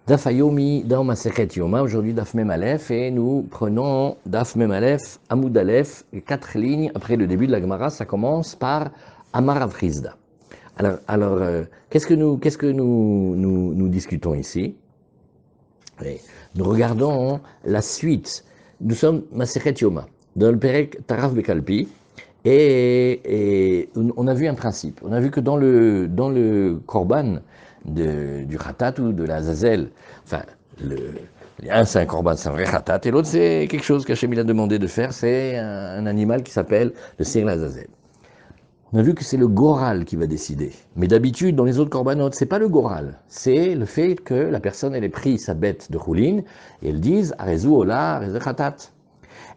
Daf Hayomi dans Masechet Yoma, aujourd'hui Daf Mem Aleph, et nous prenons Daf Mem Aleph, Amoud Aleph, 4 lignes après le début de la Gemara, ça commence par Amar Rav Chizda. Alors qu'est-ce que nous discutons ici? Et nous regardons la suite. Nous sommes Masechet Yoma, dans le Perek Taraf Bekalpi, et on a vu un principe. On a vu que dans le Korban du Khatat ou de la Zazel, enfin, un c'est un Korban, c'est un vrai Khatat, et l'autre c'est quelque chose qu'Hachem a demandé de faire, c'est un animal qui s'appelle le Sir la Zazel. On a vu que c'est le Goral qui va décider. Mais d'habitude, dans les autres corbanotes, c'est pas le Goral. C'est le fait que la personne, elle ait pris sa bête de Choulin, et elle dise, Arezu Ola, Arezu Khatat.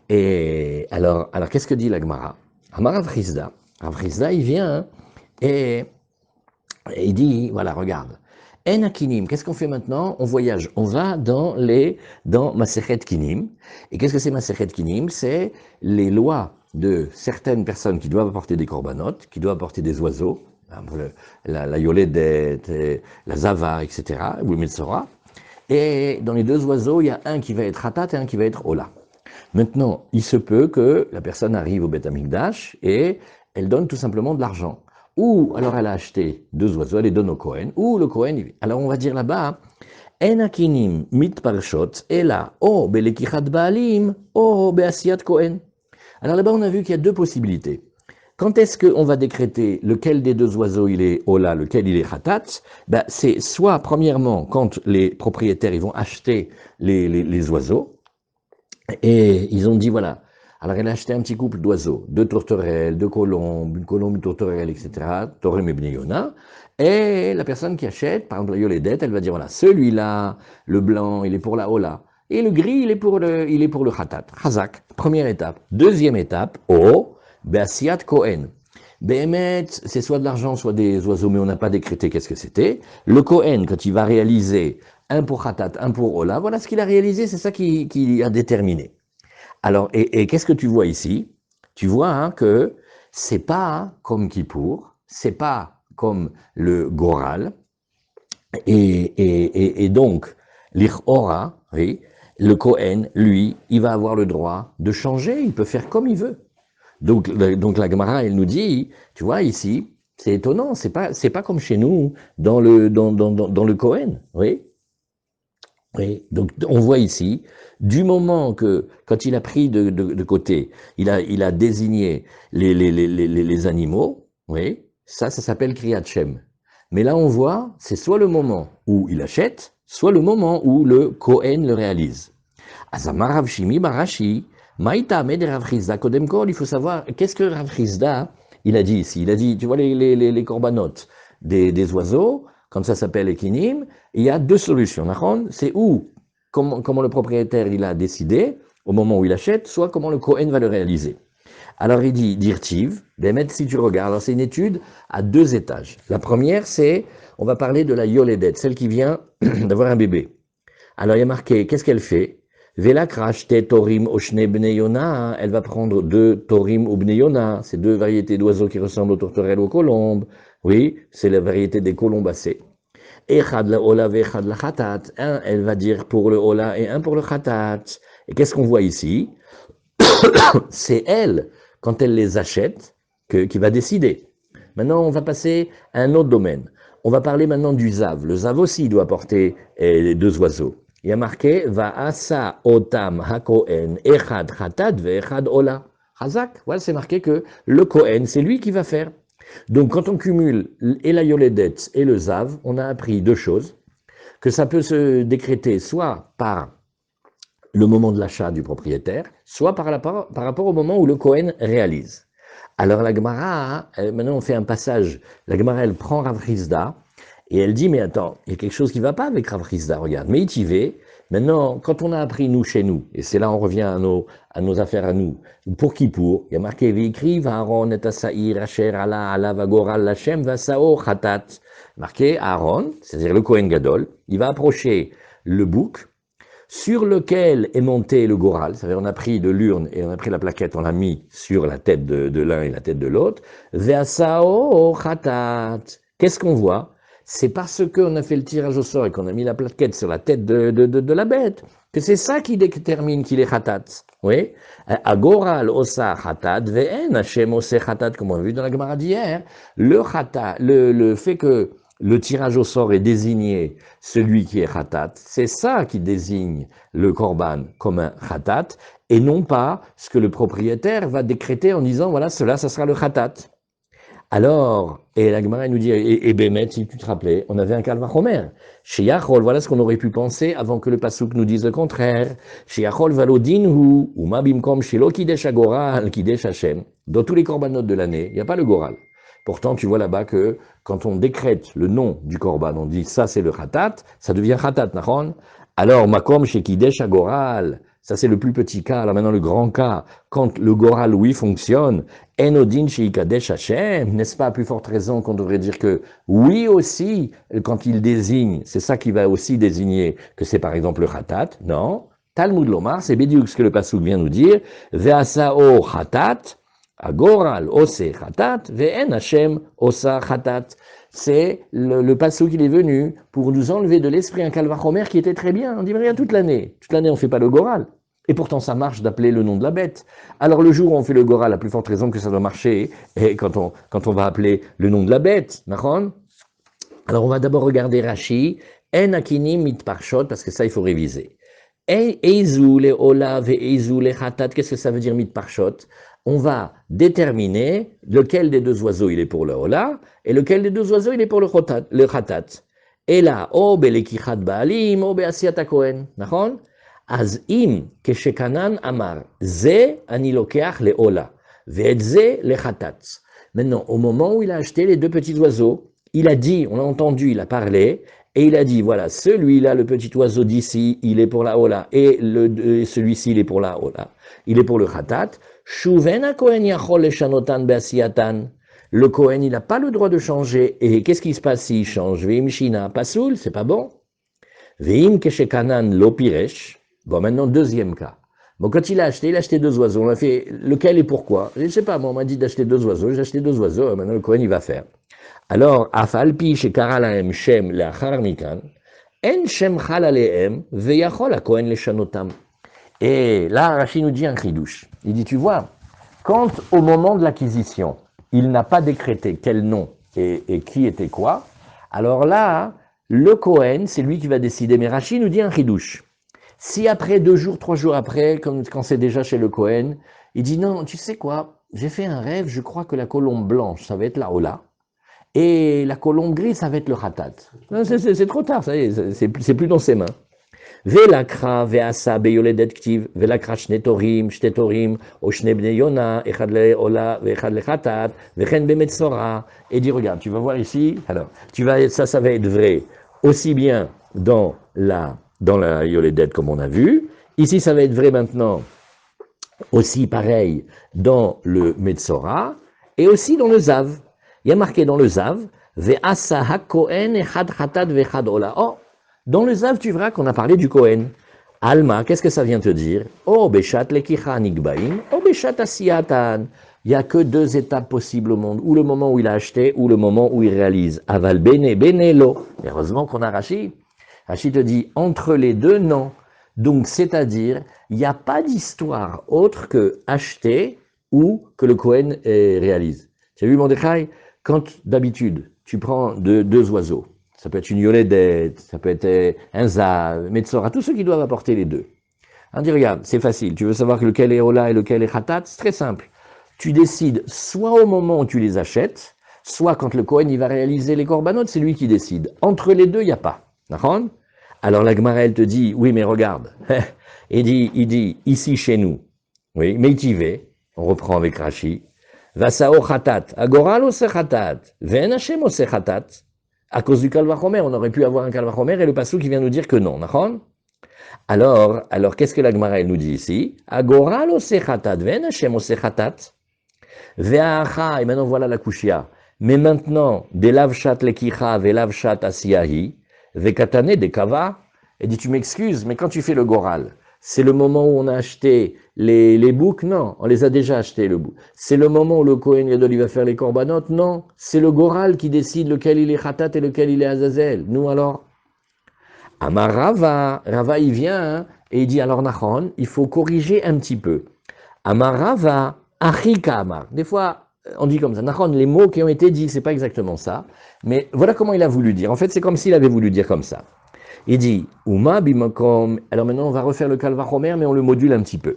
Et alors qu'est-ce que dit la Gemara? Amar Rav Chizda. Rav Chizda, il vient et il dit, voilà, regarde. En Akinim, qu'est-ce qu'on fait maintenant? On voyage, on va dans Masechet Kinim. Et qu'est-ce que c'est Masechet Kinim? C'est les lois de certaines personnes qui doivent apporter des corbanotes, qui doivent apporter des oiseaux, la yoledet, la zava, etc., ou le metzora. Et dans les deux oiseaux, il y a un qui va être Hatat et un qui va être Ola. Maintenant, il se peut que la personne arrive au Beth Amikdash et elle donne tout simplement de l'argent. Ou alors elle a acheté deux oiseaux, elle les donne au Kohen, ou le Kohen, alors on va dire là-bas, En akinim mit parshot, ela o belekichat baalim, o beasiat Kohen. Alors là-bas, on a vu qu'il y a deux possibilités. Quand est-ce qu'on va décréter lequel des deux oiseaux il est Ola, lequel il est Khatat? Ben, c'est soit, premièrement, quand les propriétaires ils vont acheter les oiseaux, et ils ont dit, voilà, alors elle a acheté un petit couple d'oiseaux, deux tourterelles, deux colombes, une colombe, une tourterelle, etc., Torim et Bneyona, et la personne qui achète, par exemple la Yoledet, elle va dire, voilà, celui-là, le blanc, il est pour la Ola, et le gris, il est pour le Khatat, Chazak, première étape. Deuxième étape, Beasiat Kohen. Behemet, c'est soit de l'argent, soit des oiseaux, mais on n'a pas décrété qu'est-ce que c'était. Le Kohen, quand il va réaliser un pour Khatat, un pour Ola, voilà ce qu'il a réalisé, c'est ça qui a déterminé. Alors, et qu'est-ce que tu vois ici? Tu vois hein, que c'est pas comme Kippour, c'est pas comme le Goral, et donc, l'Ichora, oui, le Kohen, lui, il va avoir le droit de changer, il peut faire comme il veut. Donc la Gemara, elle nous dit, tu vois, ici, c'est étonnant, c'est pas comme chez nous, dans le Kohen, oui. Oui, donc on voit ici, du moment que, quand il a pris de côté, il a désigné les animaux, oui, ça s'appelle Kriyat Shem. Mais là, on voit, c'est soit le moment où il achète, soit le moment où le Kohen le réalise. Azamar Rav Shimi Barashi, Maïta Med Rav Chizda, Kodem Kol, il faut savoir, qu'est-ce que Rav Chizda, il a dit ici? Il a dit, tu vois les corbanotes des oiseaux, comme ça s'appelle Ekinim, il y a deux solutions. C'est où, comment le propriétaire il a décidé, au moment où il achète, soit comment le Kohen va le réaliser. Alors il dit, Dirtiv, Demet, si tu regardes, alors c'est une étude à deux étages. La première, c'est, on va parler de la Yoledet, celle qui vient d'avoir un bébé. Alors il y a marqué, qu'est-ce qu'elle fait? Vela krashte torim oshne bneyona, elle va prendre deux torim ou bneyona, c'est deux variétés d'oiseaux qui ressemblent aux tourterelles ou aux colombes. Oui, c'est la variété des colombacées. Echad la ola vechad la khatat, un, elle va dire pour le ola et un pour le khatat. Et qu'est-ce qu'on voit ici? C'est elle, quand elle les achète, qui va décider. Maintenant, on va passer à un autre domaine. On va parler maintenant du zav. Le zav aussi doit porter les deux oiseaux. Il y a marqué Va'asa otam hakohen echad khatat ve'echad ola. Chazak, voilà, c'est marqué que le Kohen, c'est lui qui va faire. Donc, quand on cumule et la yoledet et le zav, on a appris deux choses. Que ça peut se décréter soit par le moment de l'achat du propriétaire, soit par rapport au moment où le Kohen réalise. Alors la Gemara, maintenant on fait un passage, la Gemara elle prend Rav Chizda, et elle dit, mais attends, il y a quelque chose qui ne va pas avec Rav Chizda, regarde, mais Métivé, maintenant, quand on a appris nous chez nous, et c'est là on revient à nos affaires à nous, pour Kippour, il y a marqué, Veikri, Aaron et Asaïr, Asher, Allah, Vagoral, Lachem, Vasao, Khatat, marqué Aaron, c'est-à-dire le Kohen Gadol, il va approcher le bouc, sur lequel est monté le goral, c'est-à-dire on a pris de l'urne et on a pris la plaquette, on l'a mis sur la tête de l'un et la tête de l'autre. Ve'asao khatat. Qu'est-ce qu'on voit? c'est parce qu'on a fait le tirage au sort et qu'on a mis la plaquette sur la tête de la bête, que c'est ça qui détermine qu'il est khatat. Oui. Agoral osa khatat, ve'en Hashem ose khatat, comme on a vu dans la Gemara d'hier. Le khatat, le fait que le tirage au sort est désigné celui qui est khatat, c'est ça qui désigne le korban comme un khatat, et non pas ce que le propriétaire va décréter en disant, voilà, cela, ça sera le khatat. Alors, et la Gemara nous dit, et Bémet, si tu te rappelais, on avait un Kalvachomer. Chez Yachol, voilà ce qu'on aurait pu penser avant que le Passouk nous dise le contraire. Chez Yachol, Valodinhu, ou Mabimkom, Shelo Kidesh Agoral, Kidesh Hashem. Dans tous les corbanotes de l'année, il n'y a pas le Goral. Pourtant, tu vois là-bas que quand on décrète le nom du korban, on dit ça c'est le khatat, ça devient khatat, nachon. Alors, Makom chez Kidesh Agoral, ça c'est le plus petit cas, là maintenant le grand cas, quand le Goral, oui, fonctionne, Enodin chez Ikadesh Hashem, n'est-ce pas à plus forte raison qu'on devrait dire que oui aussi, quand il désigne, c'est ça qui va aussi désigner que c'est par exemple le khatat, non. Talmud Lomar, c'est bédiouk ce que le Passouk vient nous dire, Ve'asao khatat, Agoral ose khatat, ve'en Hashem osa khatat. C'est le passouk qui est venu pour nous enlever de l'esprit un Kalvachomer qui était très bien. On dit rien toute l'année. Toute l'année, on ne fait pas le Goral. Et pourtant, ça marche d'appeler le nom de la bête. Alors, le jour où on fait le Goral, la plus forte raison que ça doit marcher, et quand on va appeler le nom de la bête, Nachon. Alors, on va d'abord regarder Rashi, En akinim mit parshot, parce que ça, il faut réviser. Eizu le ola ve eizu le khatat, qu'est-ce que ça veut dire mit parshot? On va déterminer lequel des deux oiseaux il est pour le ola, et lequel des deux oiseaux il est pour le khatat. Et là, o belekichat baalim, o beasiat kohen, nachon? Az im keshekanan amar, ze ani lokeach le ola, ve'et ze le khatat. Maintenant, au moment où il a acheté les deux petits oiseaux, il a dit, on l'a entendu, il a parlé, et il a dit, voilà, celui-là, le petit oiseau d'ici, il est pour la ola, et celui-ci, il est pour la ola, il est pour le khatat. Shuven Kohen yachol leshanotan beasiatan. Le Kohen, il n'a pas le droit de changer. Et qu'est-ce qui se passe s'il change? Veim shina pasoul, c'est pas bon. Veim keshekanan lo piresh. Bon, maintenant, deuxième cas. Bon, quand il a acheté deux oiseaux. On a fait, lequel et pourquoi? Je ne sais pas, moi, on m'a dit d'acheter deux oiseaux. J'ai acheté deux oiseaux. Maintenant, le Kohen, il va faire. Alors, afalpi shekara lahem shem leachar mikan, en shem chal alehem, veyachol Kohen leshanotam. Et là, Rashi nous dit un chidouche. Il dit, tu vois, quand au moment de l'acquisition, il n'a pas décrété quel nom et qui était quoi, alors là, le Kohen, c'est lui qui va décider. Mais Rashi nous dit un chidouche. Si après 2 jours, 3 jours après, quand c'est déjà chez le Kohen, il dit, non, tu sais quoi, j'ai fait un rêve, je crois que la colombe blanche, ça va être la Ola, et la colombe grise, ça va être le Khatat. C'est trop tard, ça y est, c'est plus dans ses mains. Velakra ve'asa beyoledet ktiv, velakra shnetorim, shtetorim, o shne bnei Yona, echad le ola, ve'echad le khatat, ve'chen bemetzora. Et dit, regarde, tu vas voir ici, alors, ça va être vrai, aussi bien dans la yoledet comme on a vu, ici ça va être vrai maintenant, aussi pareil dans le metzora, et aussi dans le zav. Il y a marqué dans le zav, ve'asa ha-kohen echad khatat ve'echad ola. Oh, dans le Zav, tu verras qu'on a parlé du Kohen. Alma, qu'est-ce que ça vient te dire? Oh, Beshat lekicha nigbaim, oh, Beshat asiyatan. Il n'y a que 2 étapes possibles au monde, ou le moment où il a acheté, ou le moment où il réalise. Aval bene, benelo. Heureusement qu'on a Rashi. Rashi te dit, entre les deux, non. Donc, c'est-à-dire, il n'y a pas d'histoire autre que acheter ou que le Kohen réalise. Tu as vu, Mordechai? Quand, d'habitude, tu prends 2 oiseaux, ça peut être une yoledet, ça peut être un zav, metzora, tous ceux qui doivent apporter les 2. On dit, regarde, c'est facile, tu veux savoir lequel est ola et lequel est khatat, c'est très simple. Tu décides soit au moment où tu les achètes, soit quand le Kohen il va réaliser les corbanotes, c'est lui qui décide. Entre les deux, il n'y a pas. D'accord? Alors la Gemara, elle te dit, oui, mais regarde. il dit, ici chez nous, oui, Meitivé, on reprend avec Rashi, Vasao khatat, agoral ose khatat, ven Hashem ose khatat. À cause du Kalvachomer, on aurait pu avoir un Kalvachomer et le Passouk qui vient nous dire que non. Alors qu'est-ce que la Gemara nous dit ici? Agoral ose khatat, ven Hashem ose khatat. Ve'acha, et maintenant voilà la kushia. Mais maintenant, des lavshat lekicha, ve lavshat asiyahi, ve katane de kava. Et dit, tu m'excuses, mais quand tu fais le goral, C'est le moment où on a acheté les boucs? Non, on les a déjà achetés, le bouc. C'est le moment où le Kohen Gadol il va faire les corbanotes? Non, c'est le Goral qui décide lequel il est Khatat et lequel il est Azazel. Nous alors? Amar Rava, Rava il vient hein, et il dit alors Nachon, il faut corriger un petit peu. Amar Rava, Achika Amar. Des fois, on dit comme ça. Nachon, les mots qui ont été dits, c'est pas exactement ça. Mais voilà comment il a voulu dire. En fait, c'est comme s'il avait voulu dire comme ça. Il dit, Uma bimakom. Alors maintenant, on va refaire le Kalvachomer, mais on le module un petit peu.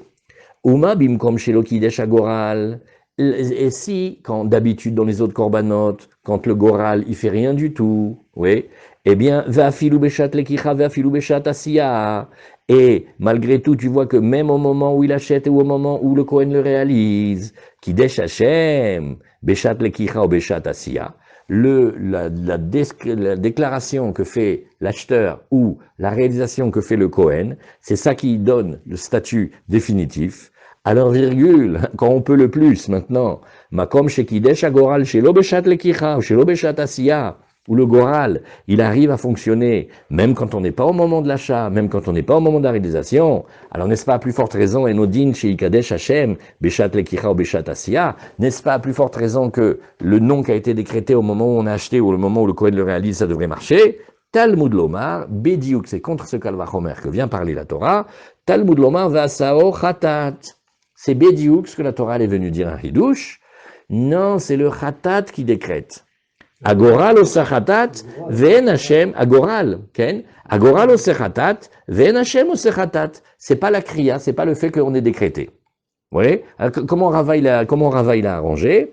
Uma bimkom shelokidesh agoral. Et si, quand d'habitude dans les autres corbanotes, quand le goral il fait rien du tout, oui, eh bien, va filou beshat lekicha, va filou beshat asiya. Et malgré tout, tu vois que même au moment où il achète ou au moment où le Kohen le réalise, kidesh Hashem, beshat lekicha ou beshat asiya, la déclaration que fait l'acheteur ou la réalisation que fait le Kohen, c'est ça qui donne le statut définitif. Alors, virgule, quand on peut le plus maintenant, Makom shekidesh agoral shelo beshat lekicha ou shelo beshat asiya, où le goral, il arrive à fonctionner, même quand on n'est pas au moment de l'achat, même quand on n'est pas au moment de la réalisation. Alors n'est-ce pas à plus forte raison, Enodin chez Ikadesh Hashem, Beshat Lekicha ou Beshat Asiya, n'est-ce pas à plus forte raison que le nom qui a été décrété au moment où on a acheté ou au moment où le Kohen le réalise, ça devrait marcher? Talmud Lomar, Bediouk, c'est contre ce Kalvachomer que vient parler la Torah, Talmud Lomar Vasao Khatat. C'est Bediouk ce que la Torah est venue dire à Hidouche. Non, c'est le Khatat qui décrète. Agoral osachatat, ven Hashem, agoral, ken? Agoral osachatat, ven Hashem osachatat. C'est pas la kriya, c'est pas le fait qu'on ait décrété. Vous voyez? Comment Rava il a arrangé?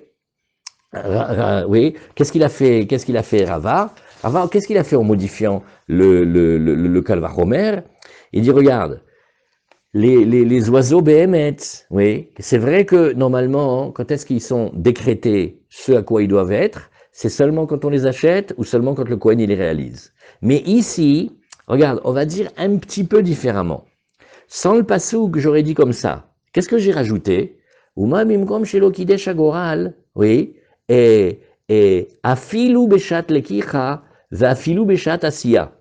Oui. Qu'est-ce qu'il a fait Rava? Rava, qu'est-ce qu'il a fait en modifiant le Kalvachomer? Il dit, regarde, les oiseaux béhémet, oui. C'est vrai que normalement, quand est-ce qu'ils sont décrétés ce à quoi ils doivent être? C'est seulement quand on les achète ou seulement quand le Kohen il les réalise. Mais ici, regarde, on va dire un petit peu différemment. Sans le passouk, j'aurais dit comme ça. Qu'est-ce que j'ai rajouté? Uma mimkom shelo kidesh agoral, oui, et afilu beshat lekicha, va afilu beshat asiya.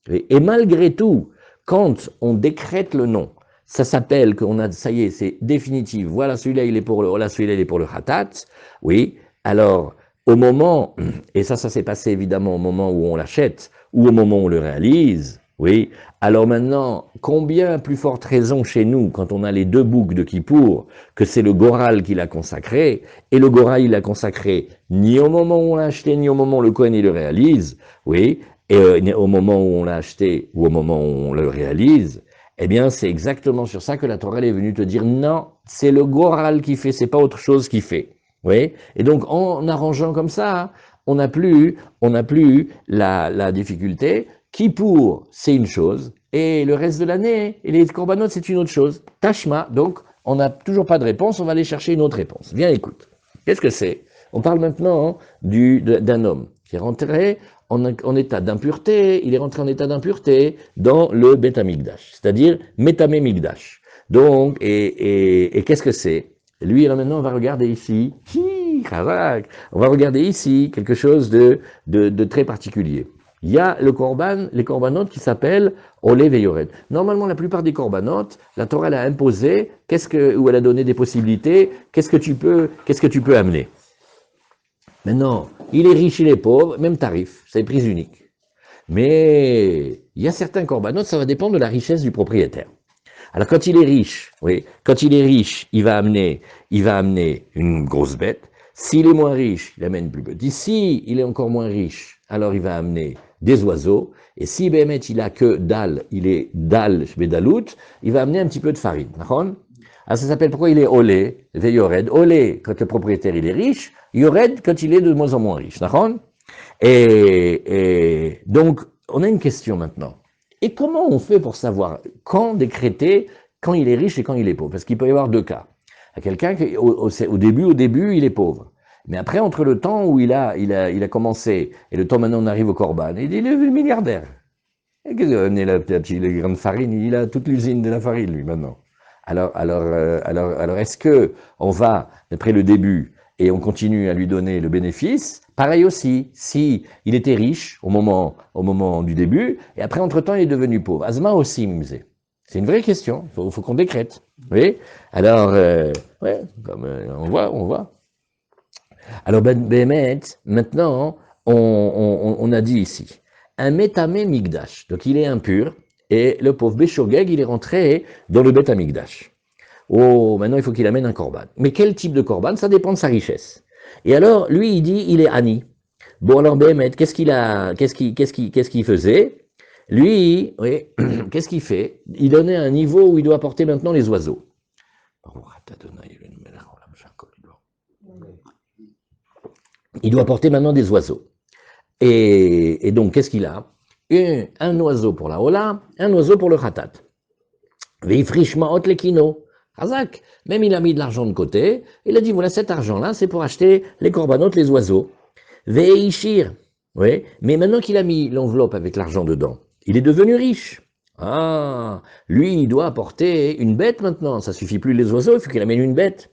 Et malgré tout, quand on décrète le nom, ça s'appelle qu'on a, ça y est, c'est définitif. Voilà, celui-là il est pour le, voilà, celui-là il est pour le khatat, oui. Alors, au moment, et ça s'est passé évidemment au moment où on l'achète, ou au moment où on le réalise, oui. Alors maintenant, combien plus forte raison chez nous, quand on a les deux boucs de Kippour, que c'est le Goral qui l'a consacré, et le Goral il l'a consacré ni au moment où on l'a acheté, ni au moment où le Kohen il le réalise, oui, et au moment où on l'a acheté, ou au moment où on le réalise, eh bien c'est exactement sur ça que la Torah est venue te dire, non, c'est le Goral qui fait, c'est pas autre chose qui fait. Oui, et donc en arrangeant comme ça, on n'a plus la difficulté. Kippour, c'est une chose, et le reste de l'année, et les corbanotes, c'est une autre chose. Tashma, donc on n'a toujours pas de réponse, on va aller chercher une autre réponse. Viens, écoute. Qu'est-ce que c'est? On parle maintenant d'un homme qui est rentré en état d'impureté, il est rentré en état d'impureté dans le Beth Amikdash, c'est-à-dire Metamé Mikdash. Donc, et qu'est-ce que c'est? Lui, là maintenant, on va regarder ici, on va regarder ici quelque chose de très particulier. Il y a les corbanotes qui s'appellent Olev et Yored. Normalement, la plupart des corbanotes, la Torah elle a imposé, où elle a donné des possibilités, qu'est-ce que tu peux amener. Maintenant, il est riche, il est pauvre, même tarif, c'est prix unique. Mais il y a certains corbanotes, ça va dépendre de la richesse du propriétaire. Alors quand il est riche, oui, quand il est riche, il va amener une grosse bête. S'il est moins riche, il amène plus petit. Si il est encore moins riche, alors il va amener des oiseaux. Et si Béhémet, il a que dalle, il est dalle, bédalout, il va amener un petit peu de farine. Alors ça s'appelle, pourquoi il est olé, yored. Olé quand le propriétaire il est riche, yored quand il est de moins en moins riche. Et donc, on a une question maintenant. Et comment on fait pour savoir quand décréter, quand il est riche et quand il est pauvre? Parce qu'il peut y avoir deux cas. Il y a quelqu'un qui, au début, il est pauvre. Mais après, entre le temps où il a commencé, et le temps maintenant on arrive au Corban, il est le milliardaire. Et qu'est-ce qu'il a amené la grande farine? Il a toute l'usine de la farine, lui, maintenant. Alors, est-ce que on va, d'après le début, et on continue à lui donner le bénéfice? Pareil aussi, si il était riche au moment du début, et après, entre-temps, il est devenu pauvre. Azma aussi, musée. C'est une vraie question, il faut qu'on décrète. Oui. Alors, ouais, comme on voit. Alors, Bémet, maintenant, on a dit ici, un métamé migdash, donc il est impur, et le pauvre Béchogeg, il est rentré dans le Beth Amigdash. Oh, maintenant il faut qu'il amène un korban. Mais quel type de korban? Ça dépend de sa richesse. Et alors, lui, il dit, il est Ani. Bon, alors, Bémet, qu'est-ce qu'il faisait? Lui, oui, qu'est-ce qu'il fait? Il donnait un niveau où il doit porter maintenant les oiseaux. Il doit porter maintenant des oiseaux. Et donc, qu'est-ce qu'il a? Un oiseau pour la Ola, un oiseau pour le Khatat. Veifrishmaot lekino. Hazak, même il a mis de l'argent de côté, il a dit, voilà, cet argent-là, c'est pour acheter les corbanotes, les oiseaux. Veishir. Oui, mais maintenant qu'il a mis l'enveloppe avec l'argent dedans, il est devenu riche. Ah, lui, il doit apporter une bête maintenant. Ça suffit plus les oiseaux, il faut qu'il amène une bête.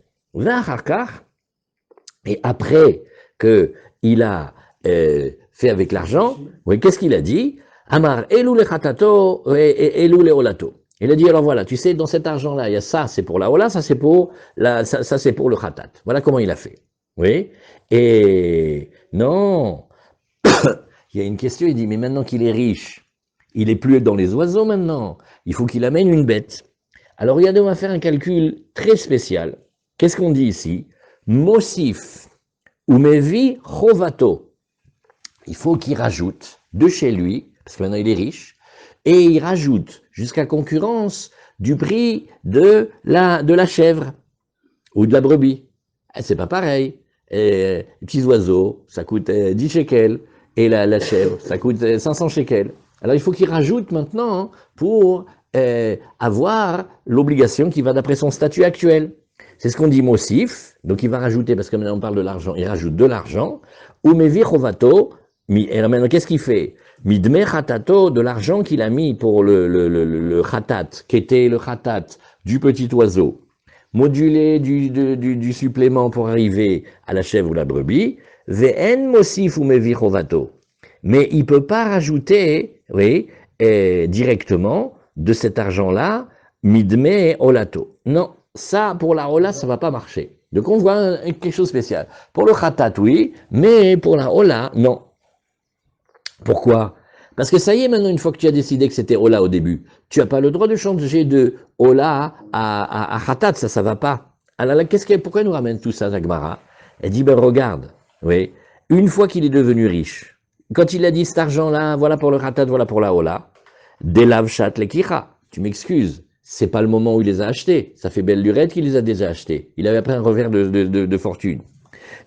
Et après qu'il a fait avec l'argent, oui, qu'est-ce qu'il a dit? Amar, elou le chatato, elou le olato. Il a dit, alors voilà, tu sais, dans cet argent-là, il y a ça, c'est pour la ola, ça c'est pour ça c'est pour le khatat. Voilà comment il a fait. Oui. Et non, il y a une question, il dit, mais maintenant qu'il est riche, il est plus dans les oiseaux maintenant, il faut qu'il amène une bête. Alors regardez, on va faire un calcul très spécial. Qu'est-ce qu'on dit ici? Mosif ou mevi chovato. Il faut qu'il rajoute de chez lui, parce que maintenant il est riche, et il rajoute jusqu'à concurrence du prix de la chèvre ou de la brebis. C'est pas pareil. Les petits oiseaux, ça coûte 10 shekels, et la chèvre, ça coûte 500 shekels. Alors il faut qu'il rajoute maintenant pour avoir l'obligation qui va d'après son statut actuel. C'est ce qu'on dit Mosif, donc il va rajouter, parce que maintenant on parle de l'argent, il rajoute de l'argent, ou Mevi Chovato, et alors maintenant qu'est-ce qu'il fait? Midme Khatato, de l'argent qu'il a mis pour le Khatat, qui était le Khatat du petit oiseau, modulé du supplément pour arriver à la chèvre ou la brebis, Ve'en Mosif ou Mevi Chovato. Mais il ne peut pas rajouter, oui, directement de cet argent-là, Midme Olato. Non, ça, pour la Ola, ça ne va pas marcher. Donc on voit quelque chose de spécial. Pour le Khatat, oui, mais pour la Ola, non. Pourquoi? Parce que ça y est, maintenant, une fois que tu as décidé que c'était Ola au début, tu n'as pas le droit de changer de Ola à Khatat, ça va pas. Alors, pourquoi elle nous ramène tout ça, Zagmara? Elle dit, ben regarde, oui, une fois qu'il est devenu riche, quand il a dit cet argent-là, voilà pour le Khatat, voilà pour la Ola, Delavshat lekicha, tu m'excuses, c'est pas le moment où il les a achetés, ça fait belle lurette qu'il les a déjà achetés, il avait après un revers de fortune.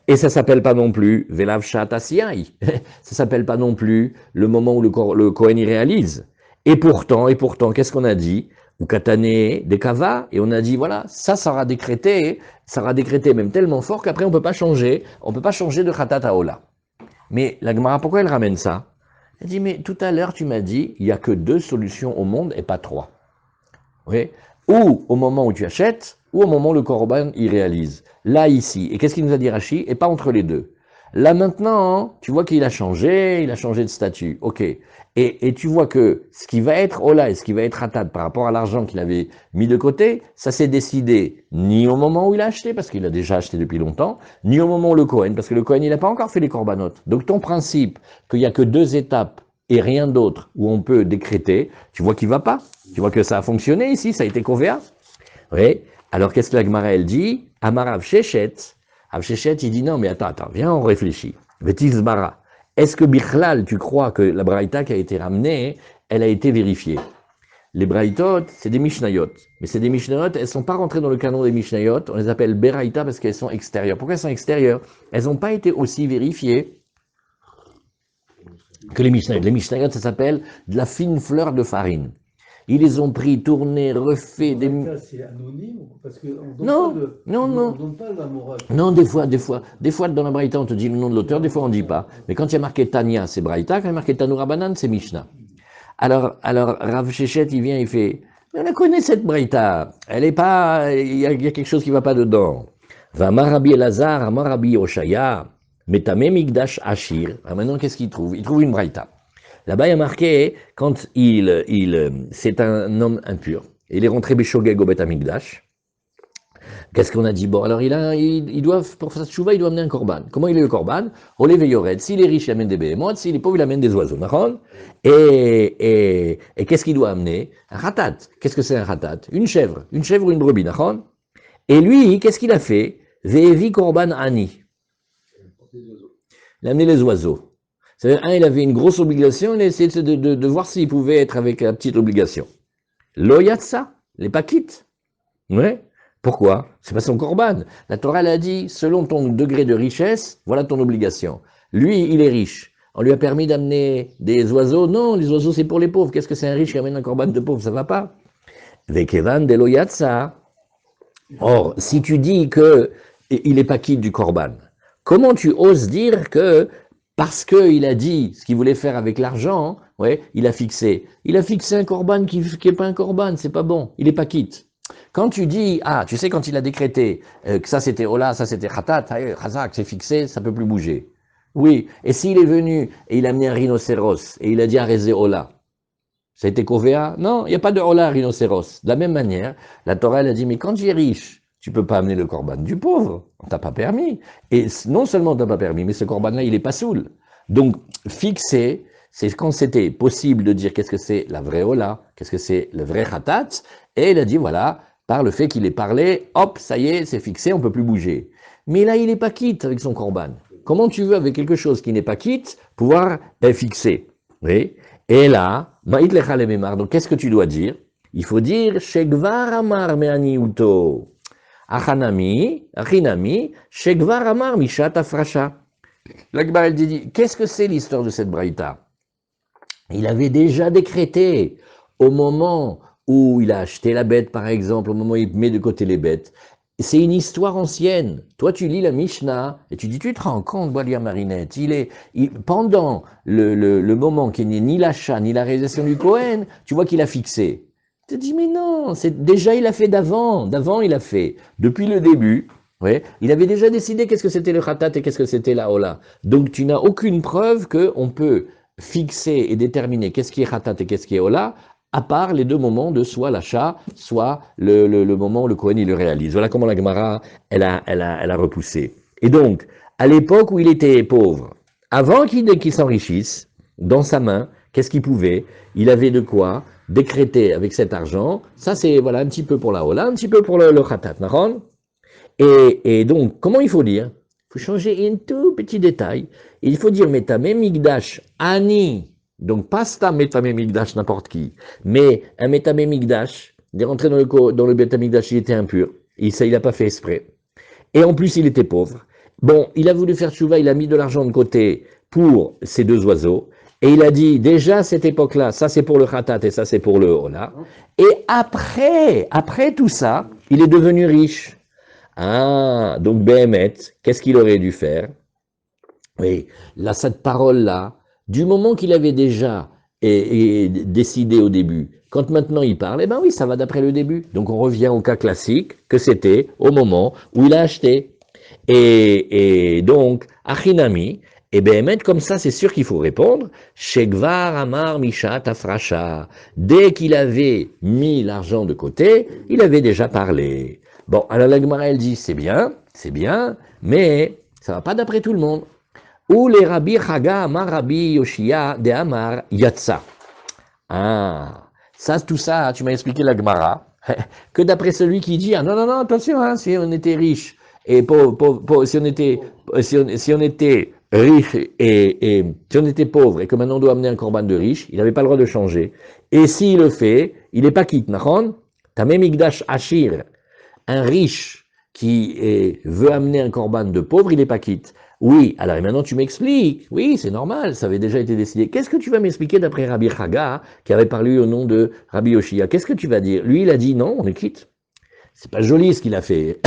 Et ça s'appelle pas non plus Velavshat Asiyai. Ça s'appelle pas non plus le moment où le Kohen y réalise. Et pourtant, qu'est-ce qu'on a dit? Ou Katane des Kava, et on a dit, voilà, ça sera décrété même tellement fort qu'après on peut pas changer de Khatat à Ola. Mais la Gemara, pourquoi elle ramène ça? Elle dit, mais tout à l'heure tu m'as dit, il y a que 2 solutions au monde et pas 3. Oui. Ou au moment où tu achètes, ou au moment où le korban y réalise. Là, ici. Et qu'est-ce qu'il nous a dit Rashi? Et pas entre les deux. Là maintenant, tu vois qu'il a changé de statut. Ok. Et tu vois que ce qui va être Ola et ce qui va être Khatat par rapport à l'argent qu'il avait mis de côté, ça s'est décidé ni au moment où il a acheté, parce qu'il a déjà acheté depuis longtemps, ni au moment où le Kohen, parce que le Kohen, il n'a pas encore fait les corbanotes. Donc ton principe qu'il n'y a que 2 étapes et rien d'autre où on peut décréter, tu vois qu'il ne va pas. Tu vois que ça a fonctionné ici, ça a été covéa. Oui. Alors qu'est-ce que la Gemara elle dit? Amar Avshechet. Avshechet, il dit non, mais attends, viens, on réfléchit. Vetizbara. Est-ce que Bichlal, tu crois que la Braïta qui a été ramenée, elle a été vérifiée? Les Braïtot, c'est des Mishnayot. Mais c'est des Mishnayot, elles ne sont pas rentrées dans le canon des Mishnayot. On les appelle Beraïta parce qu'elles sont extérieures. Pourquoi elles sont extérieures? Elles n'ont pas été aussi vérifiées que les Mishnayot. Les Mishnayot, ça s'appelle de la fine fleur de farine. Ils les ont pris, tournés, refait des... C'est anonyme parce que non, on donne pas la morale. Non, des fois dans la Braïta on te dit le nom de l'auteur, des fois on ne dit pas. Mais quand il y a marqué Tania, c'est Braïta, quand il y a marqué Tanoura Banan, c'est Mishnah. Alors Rav Shechet, il vient, il fait, on la connaît cette Braïta, elle est pas, il y a quelque chose qui va pas dedans. Va Marabi Elazar, Marabi Oshaya, Metame Migdash Ashir. Alors maintenant, qu'est-ce qu'il trouve? Il trouve une Braïta. Là-bas, il y a marqué, quand c'est un homme impur, et il est rentré Beshogeg au Bet Amikdash. Qu'est-ce qu'on a dit? Bon, alors il doit, pour sa tchouva, il doit amener un korban. Comment il est le korban? Olev et yored. S'il est riche, il amène des béhémotes. S'il est pauvre, il amène des oiseaux. Et qu'est-ce qu'il doit amener? Un ratat. Qu'est-ce que c'est un ratat? Une chèvre ou une brebis. Et lui, qu'est-ce qu'il a fait? Ve'evi korban ani. Il a amené les oiseaux. C'est-à-dire, il avait une grosse obligation, il a essayé de voir s'il pouvait être avec la petite obligation. Lo yatsa, les paquites. Ouais. Pourquoi? C'est pas son korban. La Torah l'a dit, selon ton degré de richesse, voilà ton obligation. Lui, il est riche. On lui a permis d'amener des oiseaux. Non, les oiseaux, c'est pour les pauvres. Qu'est-ce que c'est un riche qui amène un korban de pauvre? Ça va pas. Vekevan de lo yatsa. Or, si tu dis que il est pas quitte du korban, comment tu oses dire que parce qu'il a dit ce qu'il voulait faire avec l'argent, ouais, il a fixé un korban qui est pas un korban, c'est pas bon, il est pas quitte. Quand tu dis, tu sais, quand il a décrété que ça c'était Ola, ça c'était Khatat, Khazak, c'est fixé, ça peut plus bouger. Oui, et s'il est venu et il a amené un rhinocéros et il a dit arrêtez Ola, ça a été Kovea? Non, il n'y a pas de Ola à rhinocéros. De la même manière, la Torah elle a dit, mais quand tu es riche, tu peux pas amener le korban du pauvre, on t'a pas permis. Et non seulement on t'a pas permis, mais ce korban-là, il est pas soul. Donc, fixé, c'est quand c'était possible de dire qu'est-ce que c'est la vraie Ola, qu'est-ce que c'est le vrai Khatat, et il a dit, voilà, par le fait qu'il ait parlé, hop, ça y est, c'est fixé, on peut plus bouger. Mais là, il est pas quitte avec son korban. Comment tu veux, avec quelque chose qui n'est pas quitte, pouvoir fixer? Oui. Et là, Ma'it lecha lememar, donc qu'est-ce que tu dois dire? Il faut dire, Shekvar amar me'aniuto, achinami, Shekvar amar mishat afrasha. L'Akbar, elle dit, qu'est-ce que c'est l'histoire de cette braïta? Il avait déjà décrété, au moment où il a acheté la bête, par exemple, au moment où il met de côté les bêtes. C'est une histoire ancienne. Toi, tu lis la Mishnah et tu dis, tu te rends compte, Boalia Marinette, pendant le moment qui n'est ni l'achat ni la réalisation du Kohen, tu vois qu'il a fixé. Tu te dis, mais non, déjà il a fait d'avant il a fait. Depuis le début, ouais, il avait déjà décidé qu'est-ce que c'était le Khatat et qu'est-ce que c'était la Ola. Donc tu n'as aucune preuve qu'on peut fixer et déterminer qu'est-ce qui est Khatat et qu'est-ce qui est Ola, à part les deux moments de soit l'achat, soit le moment où le Kohen il le réalise. Voilà comment la Gemara elle a repoussé. Et donc, à l'époque où il était pauvre, avant qu'il s'enrichisse, dans sa main, qu'est-ce qu'il pouvait? Il avait de quoi décréter avec cet argent. Ça, c'est voilà un petit peu pour la Ola, un petit peu pour le Khatat. Et donc, comment il faut dire? Il faut changer un tout petit détail. Il faut dire Metame Migdash Ani. Donc, pas Stam Metame Migdash n'importe qui, mais un Metame Migdash, il est rentré dans le Beth Migdash, il était impur. Ça, il n'a pas fait exprès. Et en plus, il était pauvre. Bon, il a voulu faire tchouva, il a mis de l'argent de côté pour ces deux oiseaux. Et il a dit, déjà à cette époque-là, ça c'est pour le Khatat et ça c'est pour le Ola. Et après tout ça, il est devenu riche. Donc Béhémet, qu'est-ce qu'il aurait dû faire? Oui, là, cette parole-là, du moment qu'il avait déjà décidé au début, quand maintenant il parle, eh ben oui, ça va d'après le début. Donc on revient au cas classique que c'était au moment où il a acheté. Et donc, Achinami, et Béhémet, comme ça, c'est sûr qu'il faut répondre. Shekvar Amar Mishat Afrasha. Dès qu'il avait mis l'argent de côté, il avait déjà parlé. Bon, alors la Gemara, elle dit, c'est bien, mais ça va pas d'après tout le monde. Ou les Rabbi Chaga Amar Rabbi Yoshia de Amar Yatsa. Ça, tout ça, tu m'as expliqué la Gemara, que d'après celui qui dit, non, attention, si on était riche, et si on était riche et si on était pauvre et que maintenant on doit amener un korban de riche, il n'avait pas le droit de changer. Et s'il le fait, il n'est pas quitte, nachon? Tamé Migdash Ashir, un riche qui veut amener un korban de pauvre, il n'est pas quitte. Oui, alors et maintenant tu m'expliques. Oui, c'est normal, ça avait déjà été décidé. Qu'est-ce que tu vas m'expliquer d'après Rabbi Chaga, qui avait parlé au nom de Rabbi Yoshia? Qu'est-ce que tu vas dire? Lui, il a dit non, on est quitte. C'est pas joli ce qu'il a fait.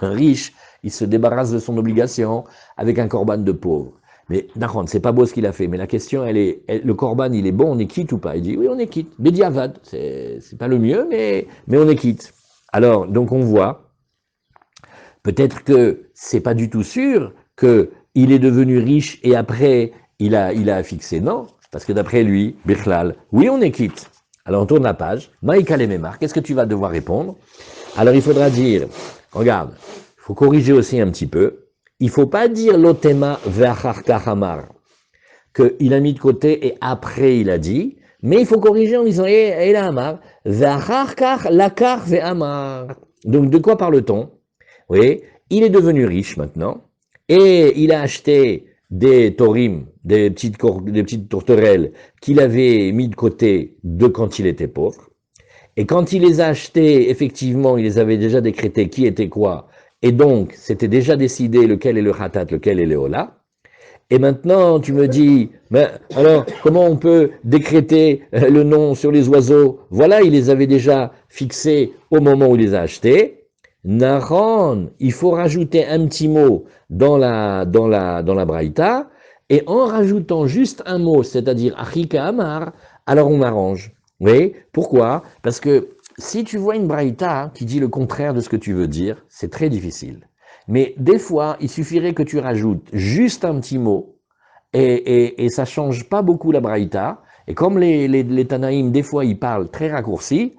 Un riche, il se débarrasse de son obligation avec un korban de pauvre. Mais d'accord, c'est pas beau ce qu'il a fait. Mais la question, le korban, il est bon, on est quitte ou pas? Il dit oui, on est quitte. Bédiavad, c'est pas le mieux, mais on est quitte. Alors, donc on voit, peut-être que c'est pas du tout sûr qu'il est devenu riche et après il a fixé. Non, parce que d'après lui, Bichlal, oui, on est quitte. Alors on tourne la page. Maïka Lememar, qu'est-ce que tu vas devoir répondre? Alors il faudra dire, regarde, il faut corriger aussi un petit peu. Il ne faut pas dire l'otema ve'achar kach amar, qu'il a mis de côté et après il a dit, mais il faut corriger en disant, et il a amar, ve'achar kach lakach ve'amar. Donc de quoi parle-t-on? Oui, il est devenu riche maintenant, et il a acheté des torim, des petites tourterelles qu'il avait mis de côté de quand il était pauvre. Et quand il les a achetés, effectivement, il les avait déjà décrétés qui était quoi. Et donc, c'était déjà décidé lequel est le khatat, lequel est le hola. Et maintenant, tu me dis, mais alors, comment on peut décréter le nom sur les oiseaux? Voilà, il les avait déjà fixés au moment où il les a achetés. Naron, il faut rajouter un petit mot dans la braïta, et en rajoutant juste un mot, c'est-à-dire achika amar, alors on arrange. Oui, pourquoi? Parce que si tu vois une braïta qui dit le contraire de ce que tu veux dire, c'est très difficile. Mais des fois, il suffirait que tu rajoutes juste un petit mot, et ça change pas beaucoup la braïta. Et comme les Tanaïm, des fois, ils parlent très raccourci,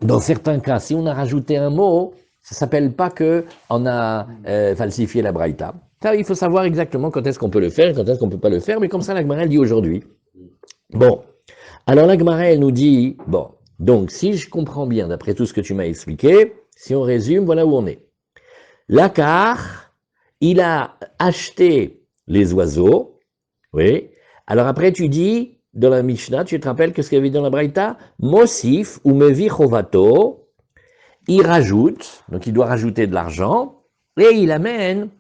dans certains cas, si on a rajouté un mot, ça s'appelle pas que on a falsifié la braïta. Ça, il faut savoir exactement quand est-ce qu'on peut le faire, quand est-ce qu'on peut pas le faire, mais comme ça, la Gemara, elle dit aujourd'hui. Bon, alors la Gemara, elle nous dit, bon, donc si je comprends bien, d'après tout ce que tu m'as expliqué, si on résume, voilà où on est. L'Akar, il a acheté les oiseaux, oui. Alors après, tu dis, dans la Mishnah, tu te rappelles que ce qu'il y avait dans la Braïta? Mosif ou Mevi Chovato, il rajoute, donc il doit rajouter de l'argent, et il amène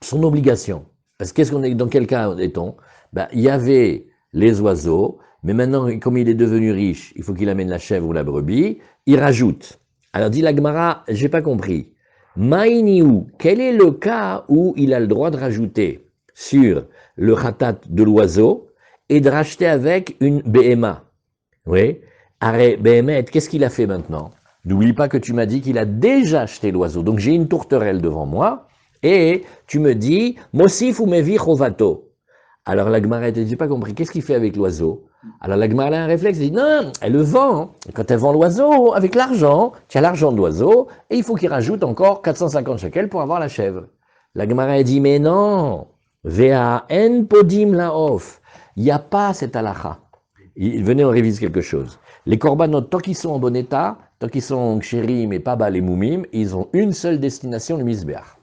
son obligation. Parce que qu'est-ce qu'on est, dans quel cas est-on? Ben, il y avait les oiseaux, mais maintenant, comme il est devenu riche, il faut qu'il amène la chèvre ou la brebis, il rajoute. Alors dit la Gemara, j'ai pas compris. Maïniou, quel est le cas où il a le droit de rajouter sur le khatat de l'oiseau et de racheter avec une BMA? Oui. Arrête, BMA, qu'est-ce qu'il a fait maintenant? N'oublie pas que tu m'as dit qu'il a déjà acheté l'oiseau. Donc j'ai une tourterelle devant moi et tu me dis, Mosif ou Mevi Chovato. Alors la Gemara, je n'ai pas compris, qu'est-ce qu'il fait avec l'oiseau? Alors la Gemara a un réflexe, elle dit, non, elle le vend. Quand elle vend l'oiseau, avec l'argent, tu as l'argent de l'oiseau, et il faut qu'il rajoute encore 450 shekels pour avoir la chèvre. La Gemara a dit, mais non, Vea en podim laof. Il n'y a pas cette halakha. Venez, on révise quelque chose. Les korbanot, tant qu'ils sont en bon état, tant qu'ils sont kshérim et pas bal et moumim, ils ont une seule destination, le misbeach.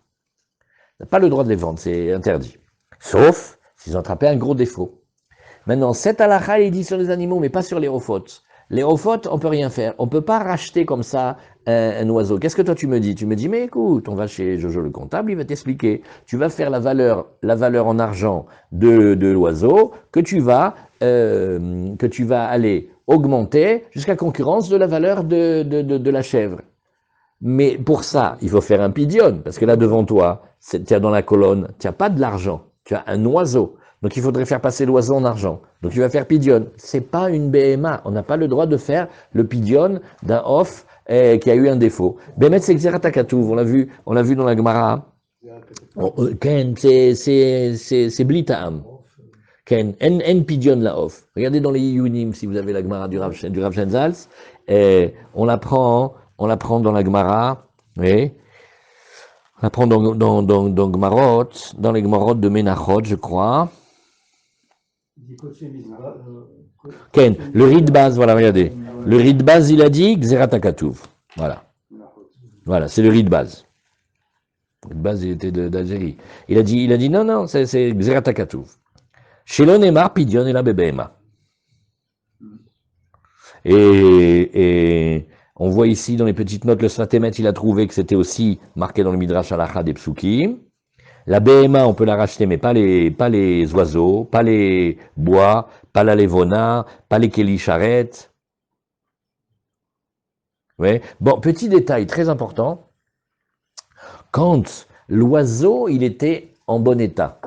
On n'a pas le droit de les vendre, c'est interdit. Sauf s'ils ont attrapé un gros défaut. Maintenant, cette halakha, il dit sur les animaux, mais pas sur les ophotes. Les ophotes, on peut rien faire. On peut pas racheter comme ça un oiseau. Qu'est-ce que toi tu me dis? Tu me dis, mais écoute, on va chez Jojo le comptable, il va t'expliquer. Tu vas faire la valeur en argent de l'oiseau que tu vas aller augmenter jusqu'à concurrence de la valeur de la chèvre. Mais pour ça, il faut faire un pidion, parce que là devant toi, tu as dans la colonne, tu n'as pas de l'argent, tu as un oiseau. Donc il faudrait faire passer l'oiseau en argent. Donc tu vas faire pidion. C'est pas une BMA. On n'a pas le droit de faire le pidion d'un off qui a eu un défaut. Bémet, c'est Xeratakatouv. On l'a vu dans la Gemara. Ken, c'est Blitaam. Ken, en pidion la off. Regardez dans les Yunim, si vous avez la Gemara du Rav Shenzals. On l'apprend dans la Gemara. Oui. On l'apprend dans Gemarot, dans les Gemarot de Menachot, je crois. Ken, le riz de base, voilà, regardez. Le riz de base, il a dit Xeratakatouv. Voilà. Voilà, c'est le riz de base. Le riz de base, il était d'Algérie. Il a dit non, c'est Xeratakatouv. Chez l'Onemar, Pidion et la Bébéma. Et on voit ici dans les petites notes, le Sfatemet, il a trouvé que c'était aussi marqué dans le Midrash Halacha des Psukim. La BMA, on peut la racheter, mais pas les oiseaux, pas les bois, pas la levona, pas les keli charrettes. Ouais. Bon, petit détail très important. Quand l'oiseau, il était en bon état,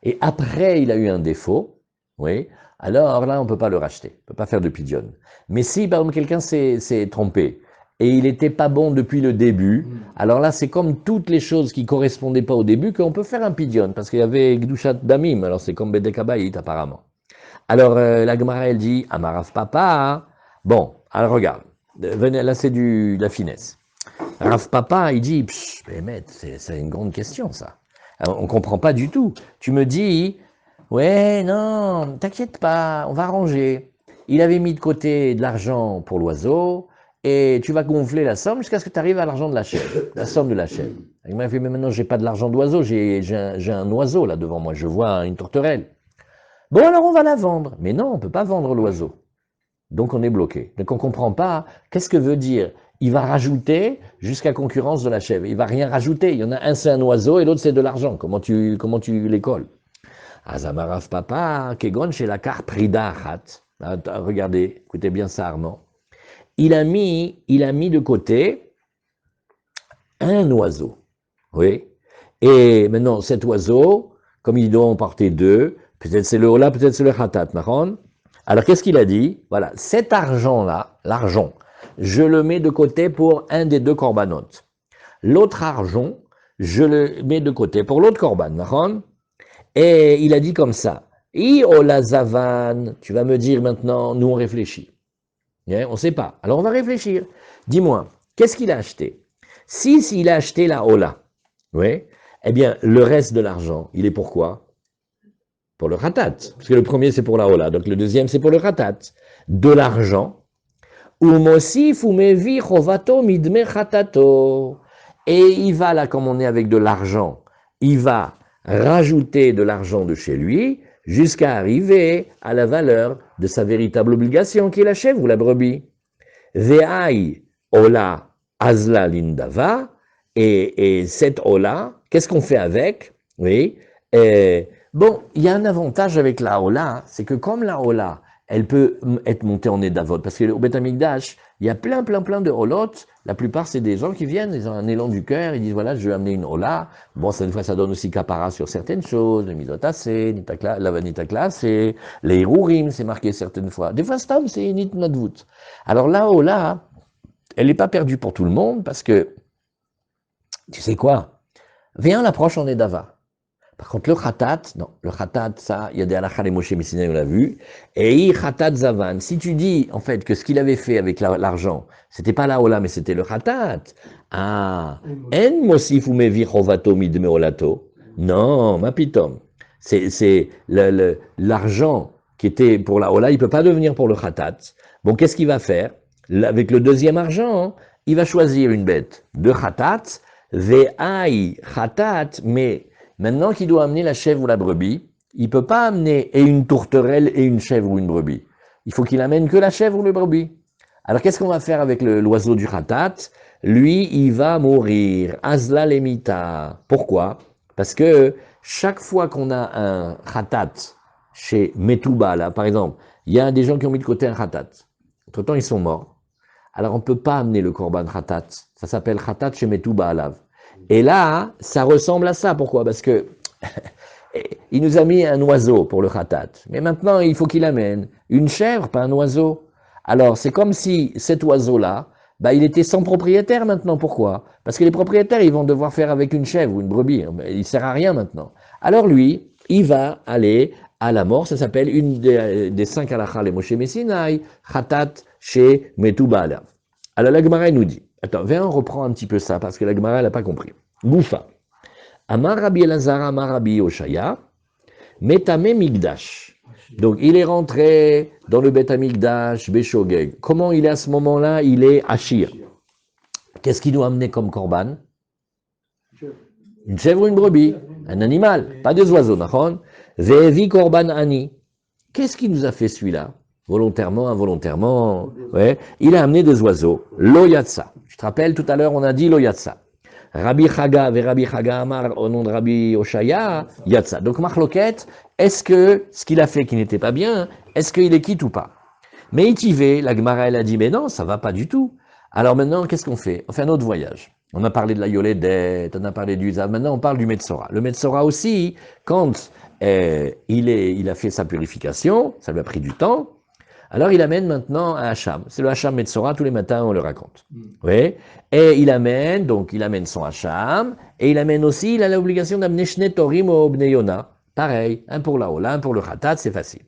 et après, il a eu un défaut, oui, alors là, on ne peut pas le racheter. On ne peut pas faire de pidion. Mais si, par exemple, quelqu'un s'est trompé, et il n'était pas bon depuis le début, alors là, c'est comme toutes les choses qui ne correspondaient pas au début, qu'on peut faire un pidion, parce qu'il y avait Gdushat Damim, alors c'est comme Bedek Habayit, apparemment. Alors, la Gemara, elle dit, Amarav Papa. Bon, alors regarde, venez, là c'est de la finesse. Rav Papa, il dit, c'est une grande question ça. Alors, on ne comprend pas du tout. Tu me dis, ouais, non, t'inquiète pas, on va arranger. Il avait mis de côté de l'argent pour l'oiseau, et tu vas gonfler la somme jusqu'à ce que tu arrives à l'argent de la chèvre, la somme de la chèvre. Il m'a fait, mais maintenant, j'ai pas de l'argent d'oiseau, j'ai un oiseau là devant moi, je vois une tourterelle. Bon, alors on va la vendre. Mais non, on ne peut pas vendre l'oiseau. Donc on est bloqué. Donc on ne comprend pas, qu'est-ce que veut dire? Il va rajouter jusqu'à concurrence de la chèvre. Il va rien rajouter. Il y en a un, c'est un oiseau, et l'autre, c'est de l'argent. Comment tu les colles? Azamarav Papa, Kegon chez la carte Prida Hat. Regardez, écoutez bien ça, Armand. Il a mis de côté un oiseau. Oui. Et maintenant, cet oiseau, comme il doit en porter deux, peut-être c'est le Ola, peut-être c'est le Khatat, Mahon. Alors qu'est-ce qu'il a dit? Voilà, cet argent-là, l'argent, je le mets de côté pour un des deux corbanotes. L'autre argent, je le mets de côté pour l'autre corban, Mahon. Et il a dit comme ça, I Ola Zavan, tu vas me dire maintenant, nous on réfléchit. On ne sait pas. Alors on va réfléchir. Dis-moi, qu'est-ce qu'il a acheté? S'il a acheté la Ola, oui, eh bien, le reste de l'argent, il est pour quoi? Pour le khatat. Parce que le premier, c'est pour la Ola, donc le deuxième, c'est pour le khatat. De l'argent. Umosif umevi chovato midme khatato. Et il va, là, comme on est avec de l'argent, il va rajouter de l'argent de chez lui jusqu'à arriver à la valeur de sa véritable obligation, qui est la chèvre ou la brebis. Ve'ai Ola azla lindava. Et cette Ola, qu'est-ce qu'on fait avec? Oui. Bon, il y a un avantage avec la Ola, c'est que comme la Ola, elle peut être montée en Edavot, parce qu'au Beth Amikdash, il y a plein de Olot. La plupart, c'est des gens qui viennent, ils ont un élan du cœur, ils disent voilà, je vais amener une Ola. Bon, cette fois, ça donne aussi capara sur certaines choses, le Midotase, la Vanitakla, c'est les Hirurim, c'est marqué certaines fois. Des fois, c'est Nit Nadvut. Alors la Ola, elle n'est pas perdue pour tout le monde, parce que, tu sais quoi? Viens, l'approche en Edava. Par contre, le khatat, non, le khatat, ça, il y a des halachas, les Moshe Messina, on l'a vu. Et khatat zavan, si tu dis, en fait, que ce qu'il avait fait avec l'argent, c'était pas la ola, mais c'était le khatat. Ah, en mosif ou mevi chovato midme olato. Non, ma pitom. C'est l'argent qui était pour la ola, il peut pas devenir pour le khatat. Bon, qu'est-ce qu'il va faire? Avec le deuxième argent, il va choisir une bête de khatat, ve'ai khatat, mais maintenant qu'il doit amener la chèvre ou la brebis, il ne peut pas amener et une tourterelle et une chèvre ou une brebis. Il faut qu'il amène que la chèvre ou le brebis. Alors qu'est-ce qu'on va faire avec l'oiseau du khatat? Lui, il va mourir. Azla lemita. Pourquoi? Parce que chaque fois qu'on a un khatat chez Metouba, là, par exemple, il y a des gens qui ont mis de côté un khatat. Entre-temps, ils sont morts. Alors on ne peut pas amener le korban khatat. Ça s'appelle khatat chez Metouba alav. Et là, ça ressemble à ça. Pourquoi? Parce que il nous a mis un oiseau pour le khatat. Mais maintenant, il faut qu'il amène une chèvre, pas un oiseau. Alors, c'est comme si cet oiseau-là, il était sans propriétaire maintenant. Pourquoi? Parce que les propriétaires, ils vont devoir faire avec une chèvre ou une brebis. Il ne sert à rien maintenant. Alors lui, il va aller à la mort. Ça s'appelle une des 5 halachas, les Moshe Messinai, khatat chez Metouba. Alors la Gemara nous dit, attends, viens, on reprend un petit peu ça, parce que la Gemara, elle n'a pas compris. Goufa. Amar Rabbi Elazar, Amar Rabbi Oshaya, Metame Migdash. Donc, il est rentré dans le Bet Amigdash, Beshogeg. Comment il est à ce moment-là? Il est Ashir. Qu'est-ce qu'il doit amener comme korban? Une chèvre ou une brebis? Un animal, pas des oiseaux, nachon? Ve'evi korban ani. Qu'est-ce qu'il nous a fait celui-là? Volontairement, involontairement, ouais. Il a amené des oiseaux. Lo yatsa. Je te rappelle, tout à l'heure, on a dit lo yatsa. Rabbi Chaga ve Rabbi Chaga Amar, au nom de Rabbi Oshaya, yatsa. Donc, Marloquette, est-ce que ce qu'il a fait qui n'était pas bien, est-ce qu'il est quitte ou pas? Mais Itivé, la Gemara, elle a dit, mais non, ça va pas du tout. Alors maintenant, qu'est-ce qu'on fait? On fait un autre voyage. On a parlé de la Yoledette, on a parlé du Zav, maintenant on parle du Metzora. Le Metzora aussi, quand il a fait sa purification, ça lui a pris du temps, alors il amène maintenant un Hacham. C'est le Hacham Metzora, tous les matins on le raconte. Oui. Et il amène son Hacham, et il amène aussi, il a l'obligation d'amener Shnei Torim au Bnei Yona. Pareil, un pour la Ola, un pour le Khatat, c'est facile.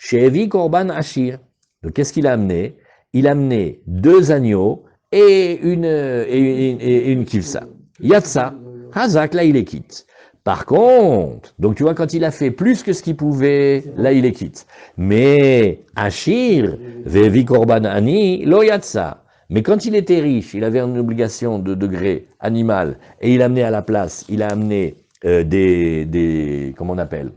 Shevi Korban Ashir. Donc qu'est-ce qu'il a amené? Il a amené 2 agneaux et une kivsa. Yatsa. Hazak, là il est quitte. Par contre, donc tu vois, quand il a fait plus que ce qu'il pouvait, là il est quitte. Mais Ashir, Vevi Korban Ani, lo Yatsa. Mais quand il était riche, il avait une obligation de degré animal, et il a amené à la place, il a amené comment on appelle?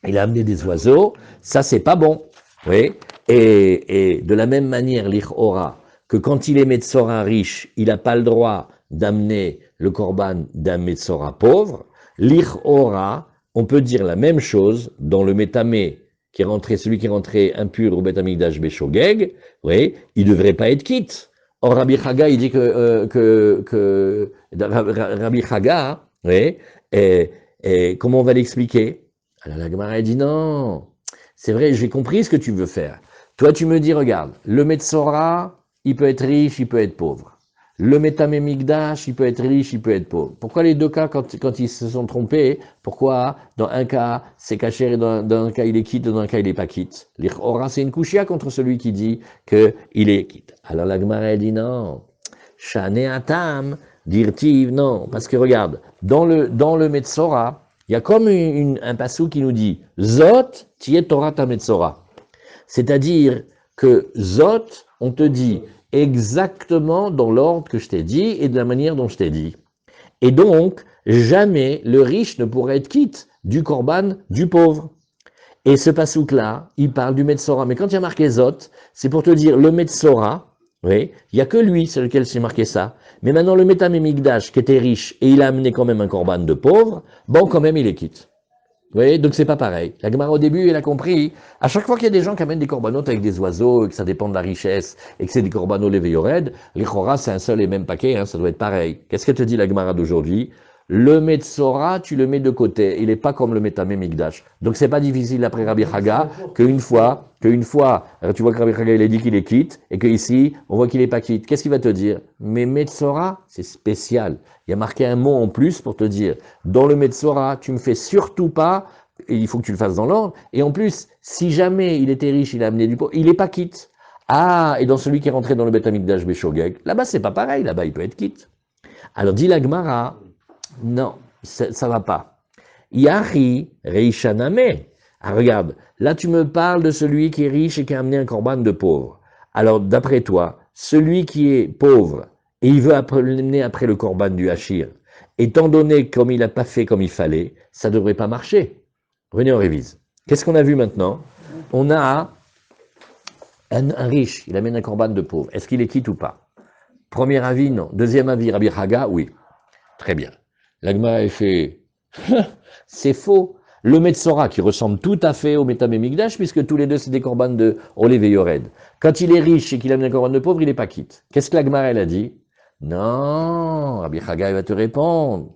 Il a amené des oiseaux, ça c'est pas bon. Oui. Et de la même manière, l'Ichora, que quand il est Metzora riche, il n'a pas le droit d'amener le korban d'un Metzora pauvre. L'Ichora, on peut dire la même chose dans le Métamé, qui est rentré, celui qui est rentré impur au Betamikdash Beshogeg, oui, il ne devrait pas être quitte. Or, Rabbi Chaga, il dit Rabbi Chaga, oui, et comment on va l'expliquer? Alors la Gemara dit non, c'est vrai, j'ai compris ce que tu veux faire. Toi, tu me dis, regarde, le Metzora, il peut être riche, il peut être pauvre. Le Métamé Mikdash, il peut être riche, il peut être pauvre. Pourquoi les deux cas, quand ils se sont trompés, pourquoi dans un cas c'est caché et dans un cas il est quitte, dans un cas il n'est pas quitte? L'Ichora, c'est une couchia contre celui qui dit qu'il est quitte. Alors la Gemara dit non. Shane Atam, dirtiv, non. Parce que regarde, dans le Metzora, il y a comme un passou qui nous dit Zot, tiet Torah ta Metzora. C'est-à-dire que Zot, on te dit exactement dans l'ordre que je t'ai dit et de la manière dont je t'ai dit. Et donc, jamais le riche ne pourrait être quitte du korban du pauvre. Et ce passouk-là, il parle du Metzora. Mais quand il y a marqué Zot, c'est pour te dire le Metzora, oui, il n'y a que lui sur lequel c'est marqué ça. Mais maintenant, le Métamé Mikdash, qui était riche, et il a amené quand même un korban de pauvre, bon, quand même, il est quitte. Vous voyez, donc c'est pas pareil. La Gemara au début, elle a compris. À chaque fois qu'il y a des gens qui amènent des corbanotes avec des oiseaux, et que ça dépend de la richesse, et que c'est des corbanotes levéyored, les choras, c'est un seul et même paquet, hein, ça doit être pareil. Qu'est-ce que te dit la Gemara d'aujourd'hui? Le Metzora, tu le mets de côté. Il n'est pas comme le Métamé Mikdash. Donc c'est pas difficile après Rabbi Chaga qu'une fois, alors tu vois que Rabbi Chaga, il a dit qu'il est quitte, et qu'ici, on voit qu'il n'est pas quitte. Qu'est-ce qu'il va te dire? Mais Metzora, c'est spécial. Il y a marqué un mot en plus pour te dire, dans le Metzora, tu me fais surtout pas, et il faut que tu le fasses dans l'ordre, et en plus, si jamais il était riche, il a amené du pauvre, il n'est pas quitte. Ah, et dans celui qui est rentré dans le Beth Amikdash Beshogeg, là-bas c'est pas pareil, là-bas il peut être quitte. Alors dit la Gemara, non, ça va pas. Yahi Reishaname. Ah, regarde, là tu me parles de celui qui est riche et qui a amené un korban de pauvre. Alors d'après toi, celui qui est pauvre et il veut amener après le korban du Hachir, étant donné comme il n'a pas fait comme il fallait, ça ne devrait pas marcher. Venez, on révise. Qu'est-ce qu'on a vu maintenant? On a un riche, il amène un korban de pauvre. Est-ce qu'il est quitte ou pas? Premier avis, non. Deuxième avis, Rabbi Chaga, oui. Très bien. L'Agma a fait, c'est faux. Le Metzora, qui ressemble tout à fait au Métamé Mikdash, puisque tous les deux, c'est des korbanes de Olev et Yored. Quand il est riche et qu'il amène un korban de pauvre, il n'est pas quitte. Qu'est-ce que l'Agma, elle a dit? Non, Rabbi Chaga, va te répondre.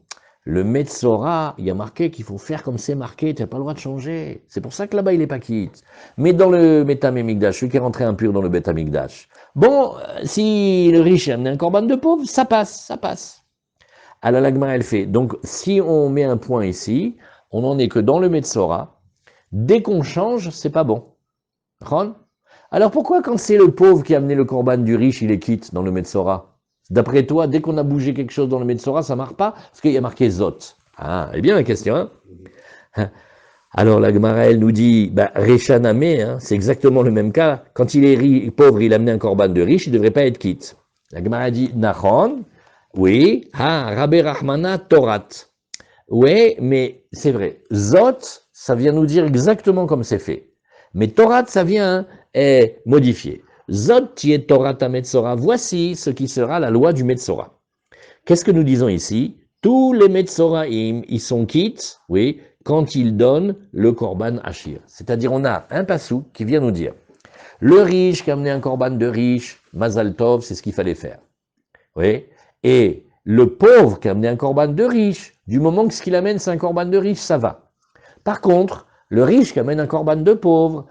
Le Metzora, il y a marqué qu'il faut faire comme c'est marqué, tu n'as pas le droit de changer. C'est pour ça que là-bas, il n'est pas quitte. Mais dans le Métamé Mikdash, celui qui est rentré impur dans le Beth Amikdash, bon, si le riche a amené un korban de pauvre, ça passe, ça passe. Alors la Gemara, elle fait, donc si on met un point ici, on n'en est que dans le Metzora, dès qu'on change, c'est pas bon. Alors pourquoi quand c'est le pauvre qui a amené le korban du riche, il est quitte dans le Metzora? D'après toi, dès qu'on a bougé quelque chose dans le Metzora, ça ne marche pas? Parce qu'il y a marqué Zot. Ah, elle est bien la question, hein? Alors la Gemara, elle nous dit, Rechaname, hein, c'est exactement le même cas. Quand il est pauvre, il a amené un korban de riche, il ne devrait pas être quitte. La Gemara dit, Nachon, oui, Rabbi Rahmana Torat. Oui, mais c'est vrai. Zot, ça vient nous dire exactement comme c'est fait. Mais Torat, ça vient modifier. Zot tiet Torah ta Metzora. Voici ce qui sera la loi du Metzora. Qu'est-ce que nous disons ici? Tous les Metzoraim, ils sont quittes, oui, quand ils donnent le korban Hachir. C'est-à-dire, on a un passou qui vient nous dire, le riche qui a amené un korban de riche, Mazal Tov, c'est ce qu'il fallait faire. Oui. Et le pauvre qui a amené un korban de riche, du moment que ce qu'il amène, c'est un korban de riche, ça va. Par contre, le riche qui amène un korban de pauvre,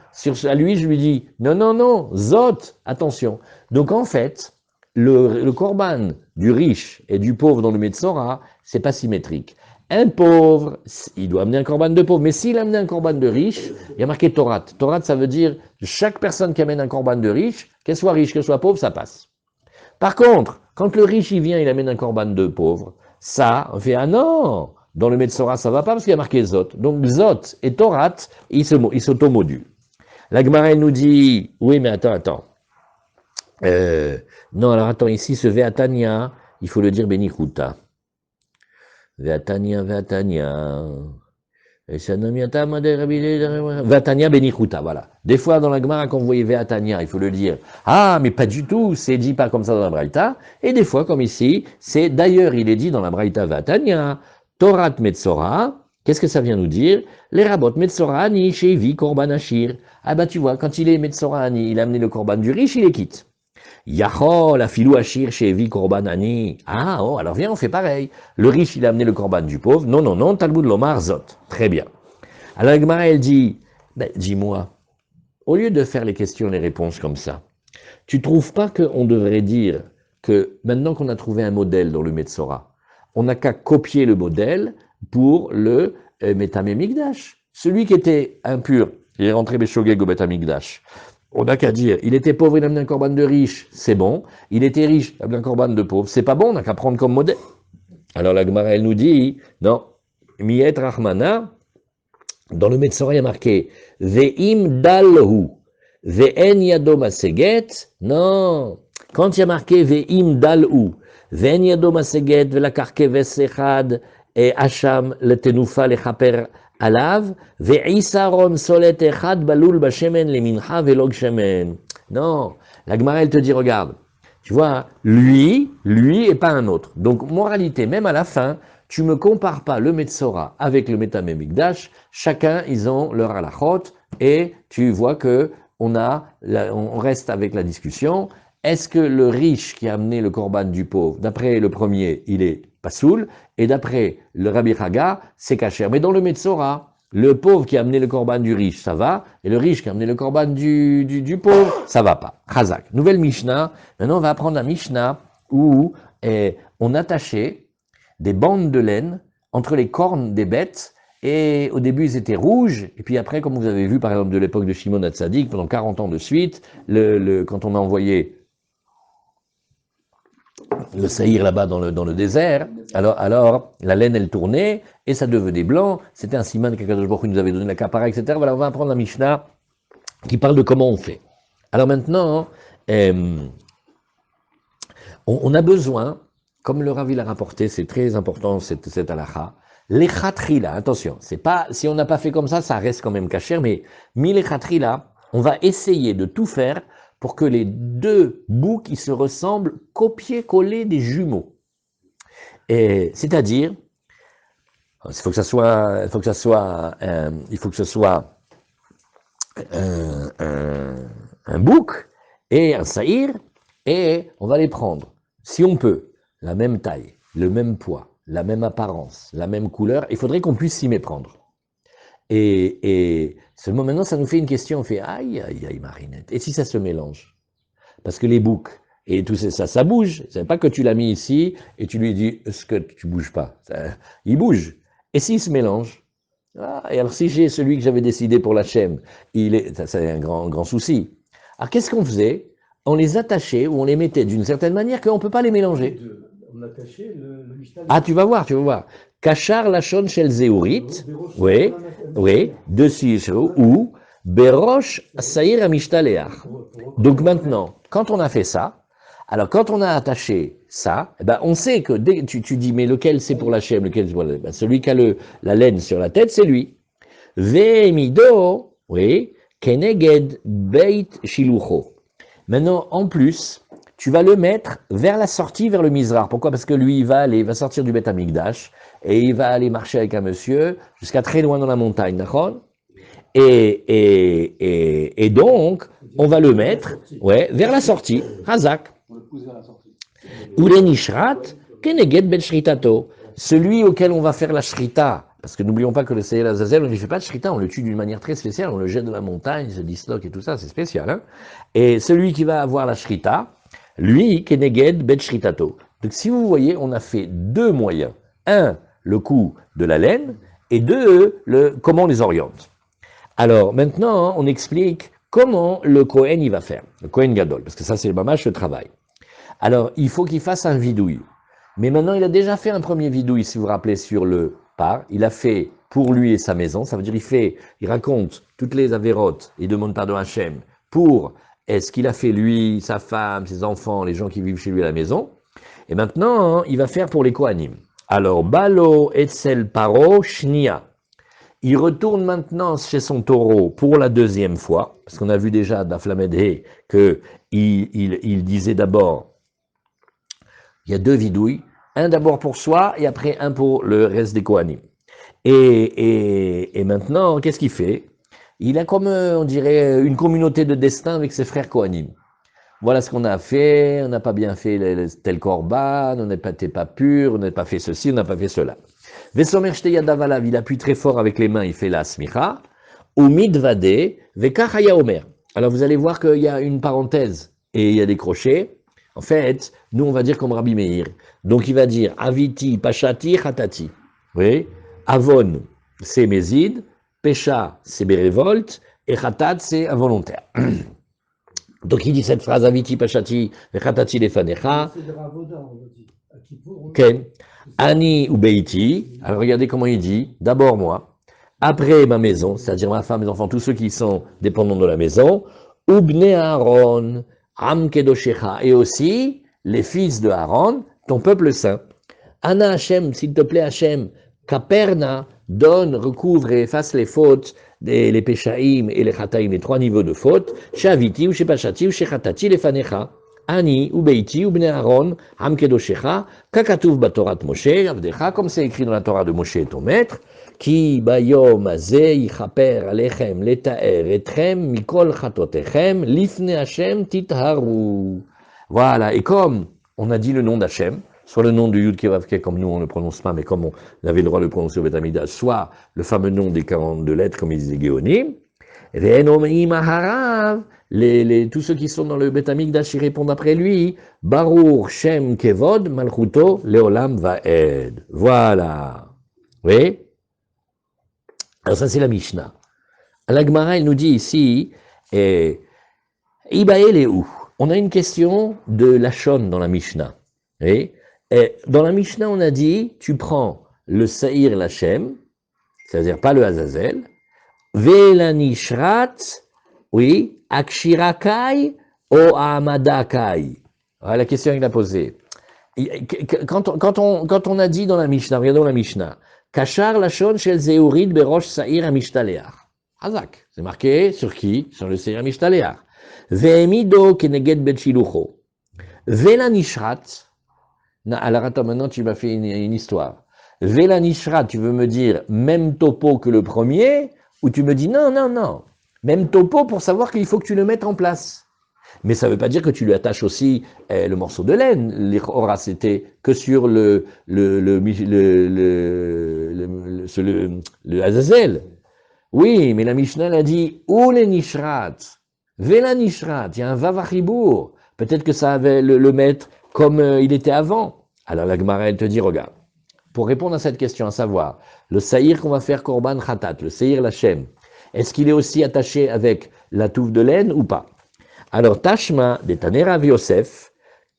à lui, je lui dis, non, non, non, Zot, attention. Donc en fait, le korban du riche et du pauvre dans le Metzora, c'est pas symétrique. Un pauvre, il doit amener un corban de pauvre. Mais s'il a amené un corban de riche, il y a marqué Torah. Torah, ça veut dire chaque personne qui amène un corban de riche, qu'elle soit riche, qu'elle soit pauvre, ça passe. Par contre, quand le riche il vient, il amène un corban de pauvre, ça, on fait ah non, dans le Metzora ça va pas parce qu'il y a marqué Zot. Donc Zot et Torat, ils s'automodulent. La Gemara elle nous dit, oui mais attends. Non alors attends, ici ce Ve'atania, il faut le dire Benichuta. Ve'atania. Ve'atania Benichuta, voilà. Des fois dans la Gemara quand vous voyez Ve'atania, il faut le dire. Ah mais pas du tout, c'est dit pas comme ça dans la Braïta. Et des fois comme ici, c'est d'ailleurs il est dit dans la Braïta Ve'atania, Torat Metzora. Qu'est-ce que ça vient nous dire? Les rabot Metzora Ani Shevi Korban Ashir. Ah bah tu vois, quand il est Metzora Ani, il a amené le Korban du riche, il les quitte. Yachol, la filou Ashir Shevi Korban Ani. Ah oh, alors viens, on fait pareil. Le riche, il a amené le Korban du pauvre. Non, Talmud Lomar Zot. Très bien. Alors la Gemara, elle dit, ben, dis-moi, au lieu de faire les questions et les réponses comme ça, tu trouves pas qu'on devrait dire que maintenant qu'on a trouvé un modèle dans le Metzora, on n'a qu'à copier le modèle pour le Metame Mikdash. Celui qui était impur, il est rentré Beshogeg au Metame Mikdash. On n'a qu'à dire, il était pauvre, il a amené un corban de riche, c'est bon. Il était riche, il a amené un corban de pauvre, c'est pas bon, on n'a qu'à prendre comme modèle. Alors la Gemara, elle nous dit, non, Miet Rahmana, dans le Metzora, il y a marqué, Ve'im dalhu, ve'en yado maseget, non. Quand il y a marqué Ve'im dalhu, ve'en yado maseget, ve'lakar keves echad, et Hacham le tenufa le chaper alav, ve'isaron solet echad balul bashemen le mincha velog shemen. Non, la Gemara elle te dit, regarde, tu vois, lui et pas un autre. Donc, moralité, même à la fin, tu me compares pas le Metzora avec le Metame Mikdash, chacun, ils ont leur halachot, et tu vois que on reste avec la discussion. Est-ce que le riche qui a amené le korban du pauvre, d'après le premier, il est pasoul, et d'après le Rabbi Chaga, c'est kasher. Mais dans le Metzora, le pauvre qui a amené le korban du riche, ça va, et le riche qui a amené le korban du pauvre, ça va pas. Chazak. Nouvelle Mishnah. Maintenant, on va apprendre un Mishnah où on attachait des bandes de laine entre les cornes des bêtes, et au début, ils étaient rouges, et puis après, comme vous avez vu, par exemple, de l'époque de Shimon HaTzadik, pendant 40 ans de suite, quand on a envoyé le saïr là-bas dans le désert, alors la laine elle tournait et ça devenait blanc, c'était un siman que Kadosh Baruch Hu nous avait donné la kapara, etc. Voilà, on va apprendre la Mishnah qui parle de comment on fait. Alors maintenant, on a besoin, comme le Ravi l'a rapporté, c'est très important cette halakha, l'echatrila, attention, c'est pas, si on n'a pas fait comme ça reste quand même kasher, mais l'echatrila, on va essayer de tout faire pour que les deux boucs ils se ressemblent, copier-coller des jumeaux. C'est-à-dire, il faut que ce soit un bouc et un saïr, et on va les prendre, si on peut, la même taille, le même poids, la même apparence, la même couleur, il faudrait qu'on puisse s'y méprendre. Et seulement maintenant, ça nous fait une question, on fait aïe, Marinette. Et si ça se mélange? Parce que les boucs et tout ça bouge. C'est pas que tu l'as mis ici et tu lui dis, est-ce que tu bouges pas? Il bouge. Et s'il se mélange? Et alors si j'ai celui que j'avais décidé pour la chaîne, c'est un grand souci. Alors qu'est-ce qu'on faisait? On les attachait ou on les mettait d'une certaine manière qu'on ne peut pas les mélanger. On attachait le Mishnah. Ah, tu vas voir. Kachar lachon shel zeurit, oui, dessus ou berosh saïr amishtaléach. Donc maintenant, quand on a fait ça, alors quand on a attaché ça, eh ben on sait que dès tu dis mais lequel c'est pour la chaîne, lequel c'est pour la, ben celui qui a la laine sur la tête, c'est lui. Ve'emido, oui, keneged beit shilucho. Maintenant, en plus, tu vas le mettre vers la sortie, vers le Mizrar. Pourquoi? Parce que lui, il va sortir du Beth Amikdash, et il va aller marcher avec un monsieur jusqu'à très loin dans la montagne, d'accord? Et donc, on va le mettre, vers la sortie, Hazak. Urenishrat, keneged ben shritato. Celui auquel on va faire la shrita, parce que n'oublions pas que le Seyel Azazel, on ne fait pas de shrita, on le tue d'une manière très spéciale, on le jette de la montagne, il se disloque et tout ça, c'est spécial, hein. Et celui qui va avoir la shrita, lui, keneged ben shritato. Donc si vous voyez, on a fait deux moyens. Un, le coût de la laine, et deux, comment on les oriente. Alors maintenant, on explique comment le Kohen il va faire, le Kohen Gadol, parce que ça c'est le mamash, le travail. Alors il faut qu'il fasse un vidouille. Mais maintenant il a déjà fait un premier vidouille, si vous vous rappelez, sur le par. Il a fait pour lui et sa maison, ça veut dire il raconte toutes les avérotes, il demande pardon à Hachem pour ce qu'il a fait lui, sa femme, ses enfants, les gens qui vivent chez lui à la maison. Et maintenant, il va faire pour les Kohanim. Alors, Balo Etzel Paro Shnia. Il retourne maintenant chez son taureau pour la deuxième fois, parce qu'on a vu déjà d'Aflamedhe qu'il disait d'abord, il y a deux vidouilles, un d'abord pour soi et après un pour le reste des Kohanim. Et maintenant, qu'est-ce qu'il fait? Il a comme, on dirait, une communauté de destin avec ses frères Kohanim. Voilà ce qu'on a fait, on n'a pas bien fait tel korban, on n'était pas pur, on n'a pas fait ceci, on n'a pas fait cela. Vesomer shteyadavalav, il appuie très fort avec les mains, il fait la smicha. Ou midvade, vekachaya omer. Alors vous allez voir qu'il y a une parenthèse et il y a des crochets. En fait, nous on va dire comme Rabbi Meir. Donc il va dire aviti, pashati, chatati. Oui, avon, c'est mézid, pécha, c'est bérévolte, et chatat, c'est involontaire. Donc il dit cette phrase aviti, pashati, chatati, lefanecha. C'est de Ravoda, on va dire. À Kippour, Ken. Ani ou Beiti, alors regardez comment il dit, d'abord moi, après ma maison, c'est-à-dire ma femme, mes enfants, tous ceux qui sont dépendants de la maison, Ubne Aaron, Am Kedoshecha, et aussi les fils de Aaron, ton peuple saint. Anna Hachem, s'il te plaît Hachem, Kaperna, donne, recouvre et efface les fautes, les péchaïm et les chataïm, les trois niveaux de fautes, Shaviti ou Shepashati ou Shechatati les fanecha. Ani, ou Beiti, ou Bnei Aaron, Am Kedoshecha, Kakatuv Batorat Moshe, Avdecha, comme c'est écrit dans la Torah de Moshe, ton maître, Ki Bayom Azeh, Yichaper Alechem, Letaer, Etrem, Mikol Chatotechem, Lifne Hashem, Titharu. Voilà, et comme on a dit le nom d'Hachem, soit le nom de Yud Kevavke, comme nous on ne le prononce pas, mais comme on avait le droit de le prononcer au Beth Amikdash, soit le fameux nom des 42 lettres, comme il disait Géonim, tous ceux qui sont dans le Beth Amikdash, ils répondent après lui, Baruch Shem Kevod Malchuto Leolam Vaed. Voilà. Oui. Alors ça c'est la Mishnah. La Gemara, elle nous dit ici, Ibael est où? On a une question de Lachon dans la Mishnah. Oui. Et dans la Mishnah, on a dit, tu prends le Saïr Lachem, c'est-à-dire pas le Azazel, Velanishrat, oui, Akshirakai ou Amadakai. Voilà la question qu'il a posée. Quand on a dit dans la Mishnah, regardons la Mishnah, Kachar Lachon shel Zeurid berosh Saïr Amishtaleach. Hazak, c'est marqué sur qui? Sur le Saïr Amishtaleach. Ve'emido keneged bet shilucho. Velanishrat. Alors attends, maintenant tu m'as fait une histoire. Velanishrat, tu veux me dire même topo que le premier, ou tu me dis non, non, non. Même topo pour savoir qu'il faut que tu le mettes en place. Mais ça ne veut pas dire que tu lui attaches aussi le morceau de laine. Les Hora, c'était que sur le Azazel. Oui, mais la Mishnah l'a dit ou les Nishrat. Velanishrat, il y a un Vavachibour. Peut-être que ça avait le mettre comme il était avant. Alors la Gemara, elle te dit, regarde, pour répondre à cette question, à savoir, le saïr qu'on va faire Korban Khatat, le saïr Lachem, est-ce qu'il est aussi attaché avec la touffe de laine ou pas? Alors, Tashma, de Taner Rav Yosef,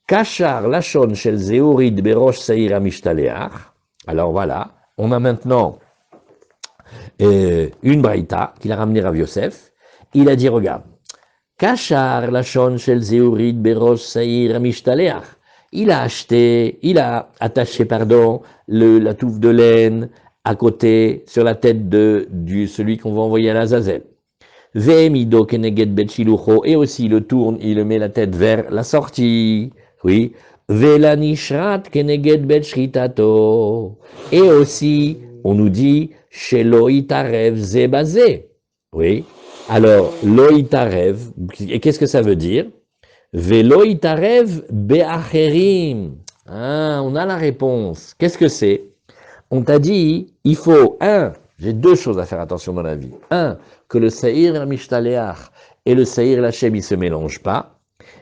Kachar Lachon Shel Zeurid Berosh Saïr Amishtaleach. Alors voilà, on a maintenant une braïta qu'il a ramené Rav Yosef. Il a dit, regarde, Kachar Lachon Shel Zeurid Berosh Saïr Amishtaleach. Il a attaché, la touffe de laine à côté, sur la tête de celui qu'on va envoyer à l'Azazel. Ve'emido keneged bet shilucho, et aussi il le tourne, il le met la tête vers la sortie. Oui. Ve'lanishrat keneged bet shritato. Et aussi, on nous dit, chez loïtarev zebazé. Oui. Alors, loïtarev, et qu'est-ce que ça veut dire? Velo itarev be'acherim. Ah, on a la réponse. Qu'est-ce que c'est? On t'a dit, il faut, j'ai deux choses à faire attention dans la vie. Que le Saïr Mishtaleach et le Saïr Lachem, ils ne se mélangent pas.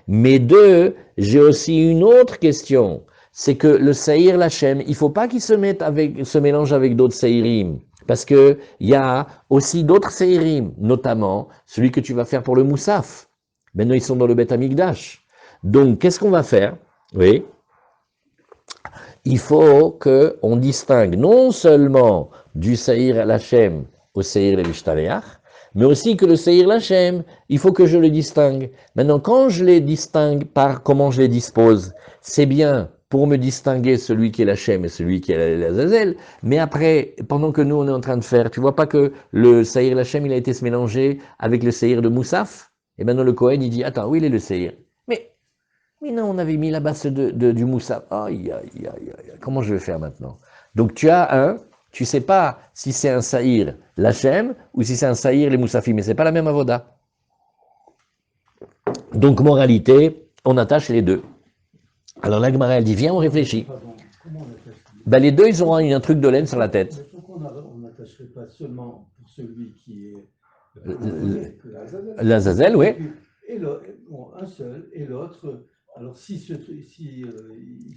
Mais deux, j'ai aussi une autre question. c'est que le Seir Lachem, il ne faut pas qu'il se mélange avec d'autres Seirim. Parce que il y a aussi d'autres Seirim, notamment celui que tu vas faire pour le Moussaf. Maintenant, ils sont dans le Beth Amikdash. Donc, qu'est-ce qu'on va faire? Oui. Il faut qu'on distingue non seulement du Seir Lachem au Seir Mishtaleach, mais aussi que le Seir Lachem, il faut que je le distingue. Maintenant, quand je les distingue par comment je les dispose, c'est bien pour me distinguer celui qui est Lachem et celui qui est l'Azazel, mais après, pendant que nous on est en train de faire, tu vois pas que le Seir Lachem, il a été se mélanger avec le Seir de Moussaf? Et maintenant le Kohen, il dit, attends, où il est le Seir? Mais non, on avait mis la base du Moussaf. Aïe, aïe, aïe, aïe, comment je vais faire maintenant? Donc tu as tu sais pas si c'est un Saïr Lachem ou si c'est un Saïr les Moussafim, mais c'est pas la même avoda. Donc moralité, on attache les deux. Alors la Gemara, elle dit, viens, on réfléchit. Ben, les deux, ils auront un truc de laine sur la tête. Mais pourquoi on n'attacherait pas seulement pour celui qui est l'Azazel, oui. Et bon, un seul, et l'autre, alors si il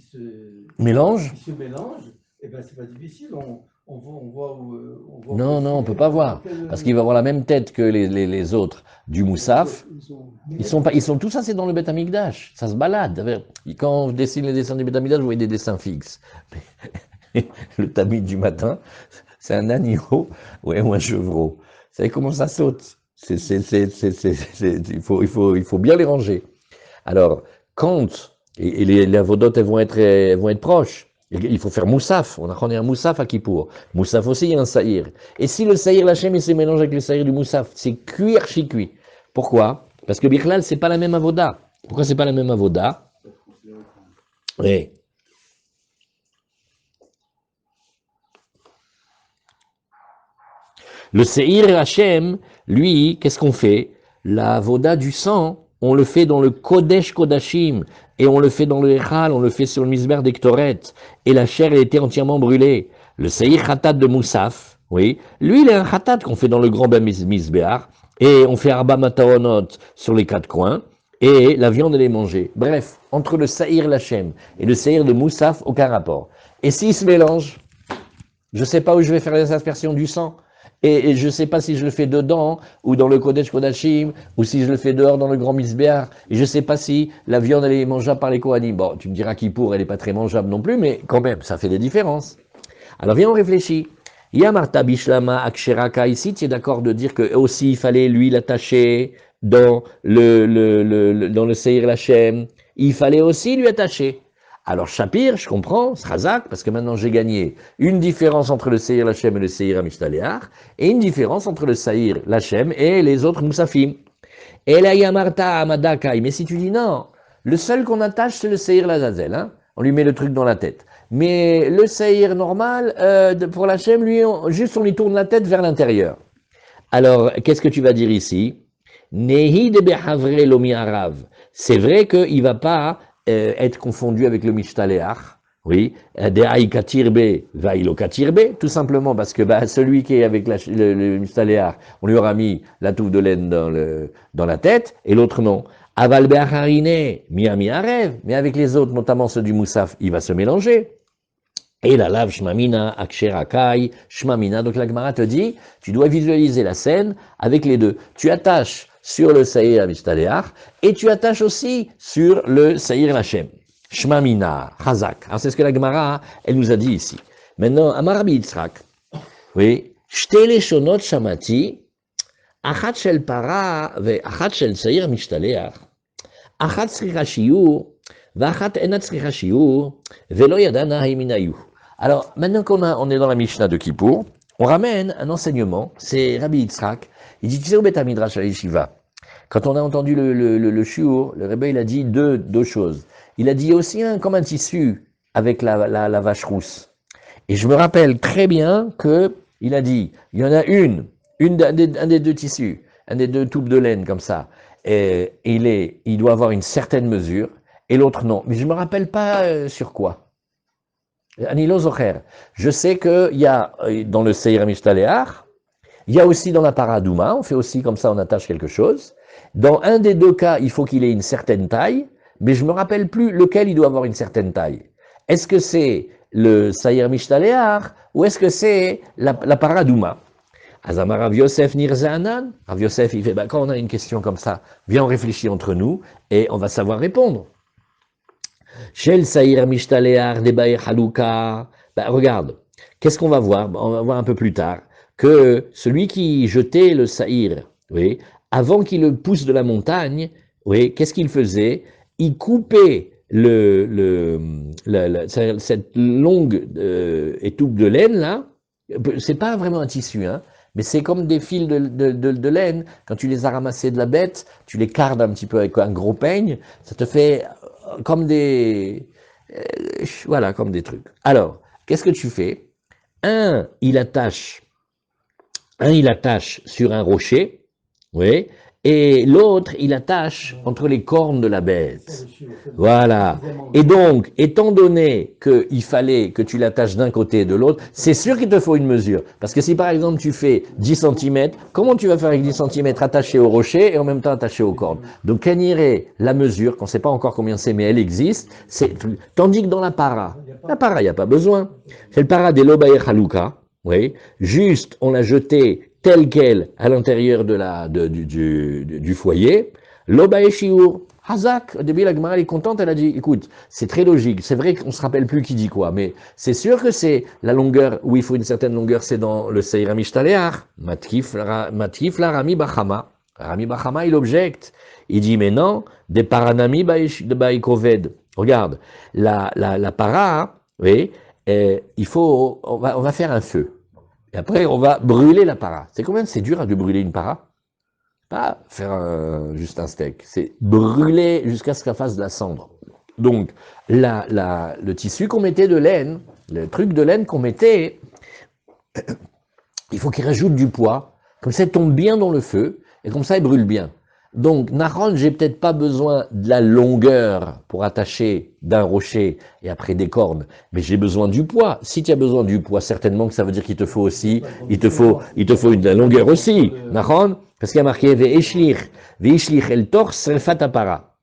se mélange, eh ben c'est pas difficile, on voit où... non, on peut pas voir, parce qu'il va avoir la même tête que les autres du Moussaf. Ils sont tous assez dans le Beth Amikdash, ça se balade. Quand on dessine les dessins du Beth Amikdash, vous voyez des dessins fixes. Le tamis du matin, c'est un agneau ou un chevreau. Vous savez comment ça saute? Il faut bien les ranger. Alors, quand, et les avodotes, elles vont être proches, il faut faire Moussaf, on a un Moussaf à Kippour. Moussaf aussi, il y a un Saïr. Et si le Saïr Lachem, il se mélange avec le Saïr du Moussaf, c'est cuit, archi-cuit. Pourquoi? Parce que Birlal, c'est pas la même avoda. Pourquoi c'est pas la même avoda? Oui. Le Seir Lachem, lui, qu'est-ce qu'on fait? La voda du sang, on le fait dans le Kodesh Kodashim, et on le fait dans le Echal, on le fait sur le Misber d'Ektoret, et la chair elle était entièrement brûlée. Le Seir Khatat de Moussaf, oui, lui il est un Khatat qu'on fait dans le grand Misber, et on fait Arba Mataonot sur les quatre coins, et la viande elle est mangée. Bref, entre le Seir Lachem et le Seir de Moussaf, aucun rapport. Et s'ils se mélangent, je ne sais pas où je vais faire les aspersions du sang. Et je ne sais pas si je le fais dedans, ou dans le Kodesh Kodashim, ou si je le fais dehors dans le grand Misbéar, et je ne sais pas si la viande elle est mangeable par les Kohanim. Bon, tu me diras qu'Ippour, elle n'est pas très mangeable non plus, mais quand même, ça fait des différences. Alors viens, on réfléchit. Yamarta Bishlama Aksheraka, ici, tu es d'accord de dire que aussi il fallait lui l'attacher dans le Seir Lachem, il fallait aussi lui attacher. Alors Shapir, je comprends, Srazak, parce que maintenant j'ai gagné une différence entre le Seir Lachem et le Seir Mishtaleach, et une différence entre le Seir Lachem et les autres Moussafim. Et la Yamarta Amadakai, mais si tu dis non, le seul qu'on attache c'est le Seir Lazazel, hein, on lui met le truc dans la tête. Mais le Seir normal, pour Lachem, lui, juste on lui tourne la tête vers l'intérieur. Alors, qu'est-ce que tu vas dire ici? Nehi de Behavre Lomi Arav. C'est vrai qu'il ne va pas être confondu avec le Mishtaleach, oui, de Katirbe Vailo Katirbe, tout simplement parce que celui qui est avec le Mishtaleach, on lui aura mis la touffe de laine dans la tête, et l'autre non. Aval Be'acharine, Miami Arev, mais avec les autres, notamment ceux du Moussaf, il va se mélanger. Et la lave Shmamina, Aksherakai, Shmamina, donc la Gemara te dit, tu dois visualiser la scène avec les deux. Tu attaches sur le Seir Mishtaleach, et tu attaches aussi sur le Seir Lachem. Shmamina, Chazak. Alors c'est ce que la Gemara, elle nous a dit ici. Maintenant, Amar Rabbi Yitzhak, oui, Shte leshonot shamati, achat shel para, ve achat shel Seir Mishtaleach, achat tzricha shiur, v'achat enat tzricha shiur, velo yadana ha'iminayu. Alors, maintenant on est dans la Mishnah de Kippour, on ramène un enseignement, c'est Rabbi Yitzhak. Il dit, tu sais, au Beth Midrash à l'Yeshiva, quand on a entendu le shiur, le Rebbe, il a dit deux choses. Il a dit aussi comme un tissu avec la vache rousse. Et je me rappelle très bien qu'il a dit, il y en a un des deux tissus, un des deux toupes de laine comme ça, et il doit avoir une certaine mesure, et l'autre non. Mais je ne me rappelle pas sur quoi. Anilo Zocher. Je sais qu'il y a dans le Seir Mishtaleach, il y a aussi dans la Paradouma, on fait aussi comme ça, on attache quelque chose. Dans un des deux cas, il faut qu'il ait une certaine taille, mais je ne me rappelle plus lequel il doit avoir une certaine taille. Est-ce que c'est le Saïr Mishtaleach ou est-ce que c'est la Paradouma? Azamar Rav Yosef Nirzanan. Rav Yosef, il fait, bah, quand on a une question comme ça, viens, on réfléchit entre nous et on va savoir répondre. Shel Saïr Mishtaleach Debaïr Halouka. Bah, regarde, qu'est-ce qu'on va voir? On va voir un peu plus tard que celui qui jetait le Saïr, oui, avant qu'il le pousse de la montagne, oui, qu'est-ce qu'il faisait? Il coupait cette longue étoupe de laine là. C'est pas vraiment un tissu, hein, mais c'est comme des fils de laine. Quand tu les as ramassés de la bête, tu les cardes un petit peu avec un gros peigne, ça te fait comme des, voilà, comme des trucs. Alors, qu'est-ce que tu fais? Il attache sur un rocher, oui, et l'autre, il attache entre les cornes de la bête. Voilà. Et donc, étant donné qu'il fallait que tu l'attaches d'un côté et de l'autre, c'est sûr qu'il te faut une mesure. Parce que si par exemple tu fais 10 cm, comment tu vas faire avec 10 cm attaché au rocher et en même temps attaché aux cornes? Donc, quelle irait la mesure, qu'on ne sait pas encore combien c'est, mais elle existe, tandis que dans la para, il n'y a pas besoin. C'est le para des Lobaïr Halouka, oui, juste on l'a jeté tel quel à l'intérieur du foyer. Lobaïr Shiur. Hazak, au début, la Gemara est contente, elle a dit, écoute, c'est très logique, c'est vrai qu'on ne se rappelle plus qui dit quoi, mais c'est sûr que c'est la longueur, où il faut une certaine longueur, c'est dans le Seir HaMishtaleach, Matkif la Rami Bachama. Rami Bachama, il objecte, il dit, mais non, des paranami baïkoved. Regarde, la para, oui, on va faire un feu, et après on va brûler la para. C'est combien, c'est dur de brûler une para? Pas faire juste un steak, c'est brûler jusqu'à ce qu'elle fasse de la cendre. Donc, le tissu qu'on mettait de laine, le truc de laine qu'on mettait, il faut qu'il rajoute du poids, comme ça il tombe bien dans le feu, et comme ça il brûle bien. Donc, Nahon, j'ai peut-être pas besoin de la longueur pour attacher d'un rocher et après des cornes, mais j'ai besoin du poids. Si tu as besoin du poids, certainement que ça veut dire qu'il te faut aussi, il te faut une longueur aussi. Nahon, parce qu'il y a marqué Veishlich el tor srefat apara.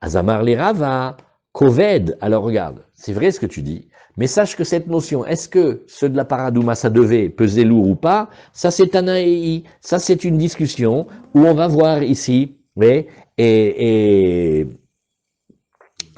Azamar li Rava, koved. Alors regarde, c'est vrai ce que tu dis, mais sache que cette notion, est-ce que ceux de la paradouma, ça devait peser lourd ou pas, ça c'est Tanaï, ça c'est une discussion où on va voir ici, oui, et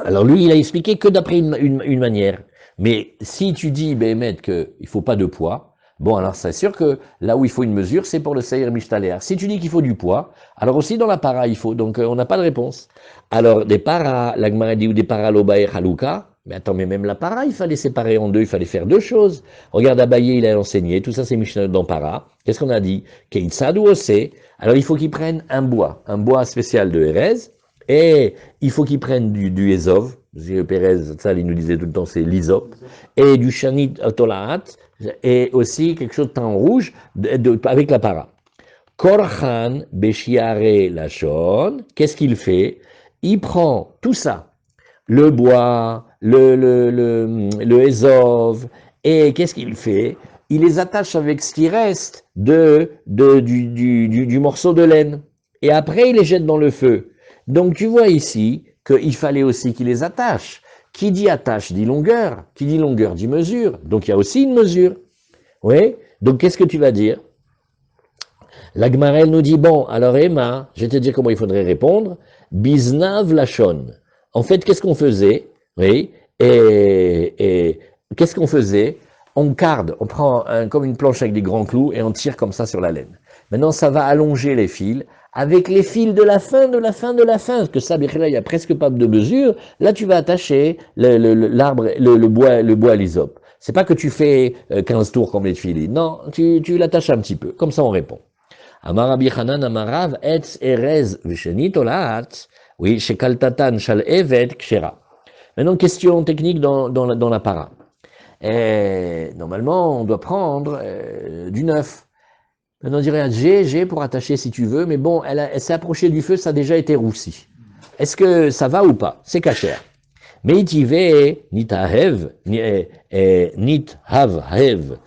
alors lui, il a expliqué que d'après une manière. Mais si tu dis, Béhémet, qu'il ne faut pas de poids, bon, alors c'est sûr que là où il faut une mesure, c'est pour le Seir Mishtaleach. Si tu dis qu'il faut du poids, alors aussi dans la para, il faut. Donc on n'a pas de réponse. Alors des para, la Gemara dit, ou des para lobae halouka, mais attends, mais même la para, il fallait séparer en deux, il fallait faire deux choses. Regarde, Abaye, il a enseigné, tout ça c'est Mishnah dans para. Qu'est-ce qu'on a dit? Keitzad ou Osé. Alors il faut qu'il prenne un bois spécial de Erez, et il faut qu'ils prennent du Ezov, Pérez, ça il nous disait tout le temps, c'est l'Isop, et du Shanit Tolaat, et aussi quelque chose de teint rouge avec la para. Korchan Beshiare Lachon, qu'est-ce qu'il fait? Il prend tout ça, le bois, le Ezov, et qu'est-ce qu'il fait? Il les attache avec ce qui reste du morceau de laine, et après il les jette dans le feu. Donc tu vois ici qu'il fallait aussi qu'il les attache. Qui dit attache dit longueur, qui dit longueur dit mesure. Donc il y a aussi une mesure. Oui. Donc qu'est-ce que tu vas dire? La Gemara nous dit, bon, alors Emma, je vais te dire comment il faudrait répondre. Biznav lachon. En fait, qu'est-ce qu'on faisait? Oui. Et qu'est-ce qu'on faisait? On carde, on prend comme une planche avec des grands clous et on tire comme ça sur la laine. Maintenant, ça va allonger les fils avec les fils de la fin, parce que ça, il n'y a presque pas de mesure. Là, tu vas attacher l'arbre, le bois à l'hysope. C'est pas que tu fais 15 tours comme les fils. Non, tu l'attaches un petit peu. Comme ça, on répond. Amar Rabbi Hanan Amarav etz erez v'shenit olaat. Oui, chez Kaltatan shal evet kshera. Maintenant, question technique dans la para. Normalement, on doit prendre du neuf. Maintenant, on dirait G pour attacher si tu veux, mais bon, elle s'est approchée du feu, ça a déjà été roussi. Est-ce que ça va ou pas? C'est cachère. Mais itive, nit hav hev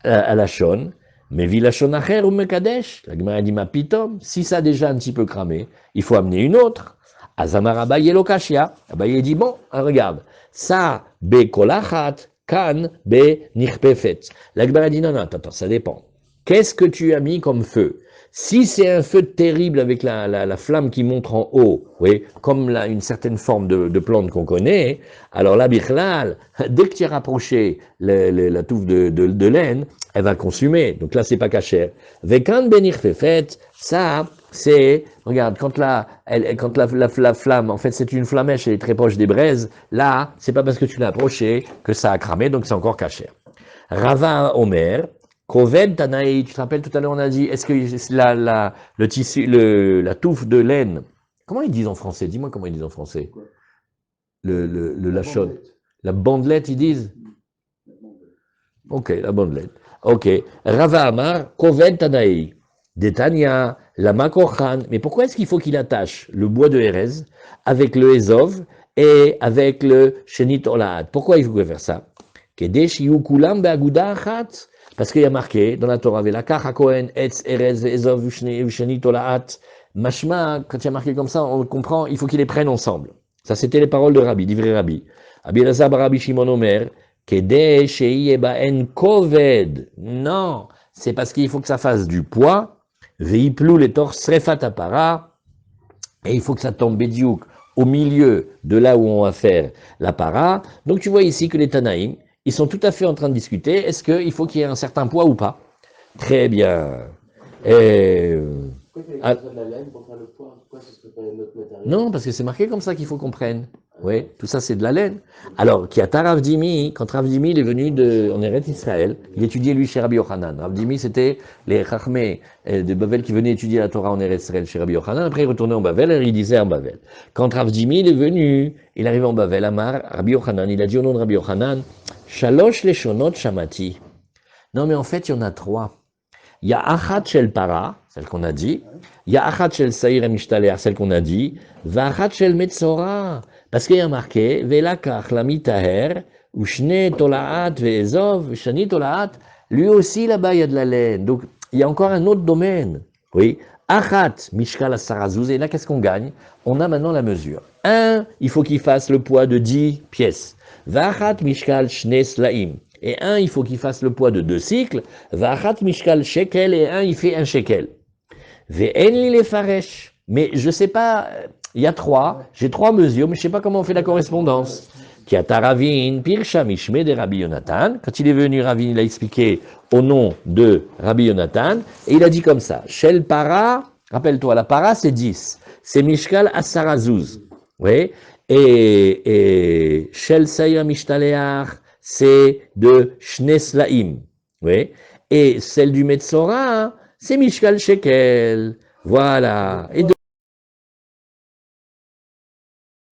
à la shon, mais vilachon acher ou mekadesh. La Gemara dit ma pitom, si ça a déjà un petit peu cramé, il faut amener une autre. Azamar Abaye lokashia. Abaye dit bon, regarde, ça, be kolachat, kan, be nirpefet. La Gemara dit non, non, attends, ça dépend. Qu'est-ce que tu as mis comme feu? Si c'est un feu terrible avec la flamme qui monte en haut, oui, comme une certaine forme de plante qu'on connaît, alors là, bichlal, dès que tu as rapproché la touffe de laine, elle va consumer. Donc là, c'est pas cachère. Vekan benir fefet, ça, c'est, regarde, quand la flamme, en fait, c'est une flamèche, elle est très proche des braises, là, c'est pas parce que tu l'as approché que ça a cramé, donc c'est encore cachère. Rava Omer, Koved Tanaï, tu te rappelles tout à l'heure, on a dit, est-ce que le tissu, la touffe de laine, comment ils disent en français? Dis-moi comment ils disent en français. La chaude. La bandelette, ils disent? Ok, la bandelette. Ok. Rava Amar, Koved Tanaï. Detania, la Makochan. Mais pourquoi est-ce qu'il faut qu'il attache le bois de Erez avec le Ezov et avec le Shenit Olaad? Pourquoi il faut faire ça? Parce qu'il y a marqué dans la Torah, Velakach HaKohen, Etz, Erez, Ezov, Shenit Olaad. Mashma, quand il y a marqué comme ça, on comprend, il faut qu'ils les prennent ensemble. Ça, c'était les paroles de Rabbi, d'Ivri Rabbi. Rabbi Elazar Rabbi Shimon Omer, Kedesh en Koved. Non, c'est parce qu'il faut que ça fasse du poids. Veiplou les torts srefat apara, et il faut que ça tombe bédiouk au milieu de là où on va faire la para. Donc tu vois ici que les Tanaïm, ils sont tout à fait en train de discuter, est-ce qu'il faut qu'il y ait un certain poids ou pas? Très bien. Pourquoi il fallait de la laine pour faire le poids? Pourquoi ce serait pas un autre matériau? Non, parce que c'est marqué comme ça qu'il faut qu'on prenne. Oui, tout ça c'est de la laine. Alors, qui a Rav Dimi, quand Rav Dimi il est venu en Eretz Israël, il étudiait lui chez Rabbi Yochanan. Rav Dimi c'était les Chachmé de Bavel qui venaient étudier la Torah en Eretz Israël chez Rabbi Yochanan, après il retournait en Bavel et il disait en Bavel. Quand Rav Dimi il est venu, il arrive en Bavel, Amar, Rabbi Yochanan, il a dit au nom de Rabbi Yochanan, Shalosh leshonot shamati. Non mais en fait il y en a trois. Il y a Achat Shel Para, celle qu'on a dit. Il y a Achat Shel Saïr et Mishtaler, celle qu'on a dit. V'Achat Shel Metzora. Parce qu'il y a marqué, Velakach la mitaher, Ushne Tolaat Ve'ezov, Shani Tolaat. Lui aussi, là-bas, il y a de la laine. Donc, il y a encore un autre domaine. Oui. Achat Mishkal Asarazouz. Et là, qu'est-ce qu'on gagne? On a maintenant la mesure. Un, il faut qu'il fasse le poids de 10 pièces. V'Achat Mishkal Shne Slaim. Et un, il faut qu'il fasse le poids de 2 cycles. Va'achat mishkal shekel, et un, il fait 1 shekel. Ve'en li les faresh. Mais je sais pas, il y a 3, j'ai 3 mesures, mais je sais pas comment on fait la correspondance. Qui a Ravin, Pirsha Mishme de Rabbi Yonatan. Quand il est venu, Ravin, il a expliqué au nom de Rabbi Yonatan, et il a dit comme ça, Shel para, rappelle-toi, la para c'est 10, c'est mishkal asarazuz. Oui, et Shel Sayra Mishtaleach, c'est de Shneslaim. Oui. Et celle du Metzora, c'est Mishkal Shekel. Voilà. Et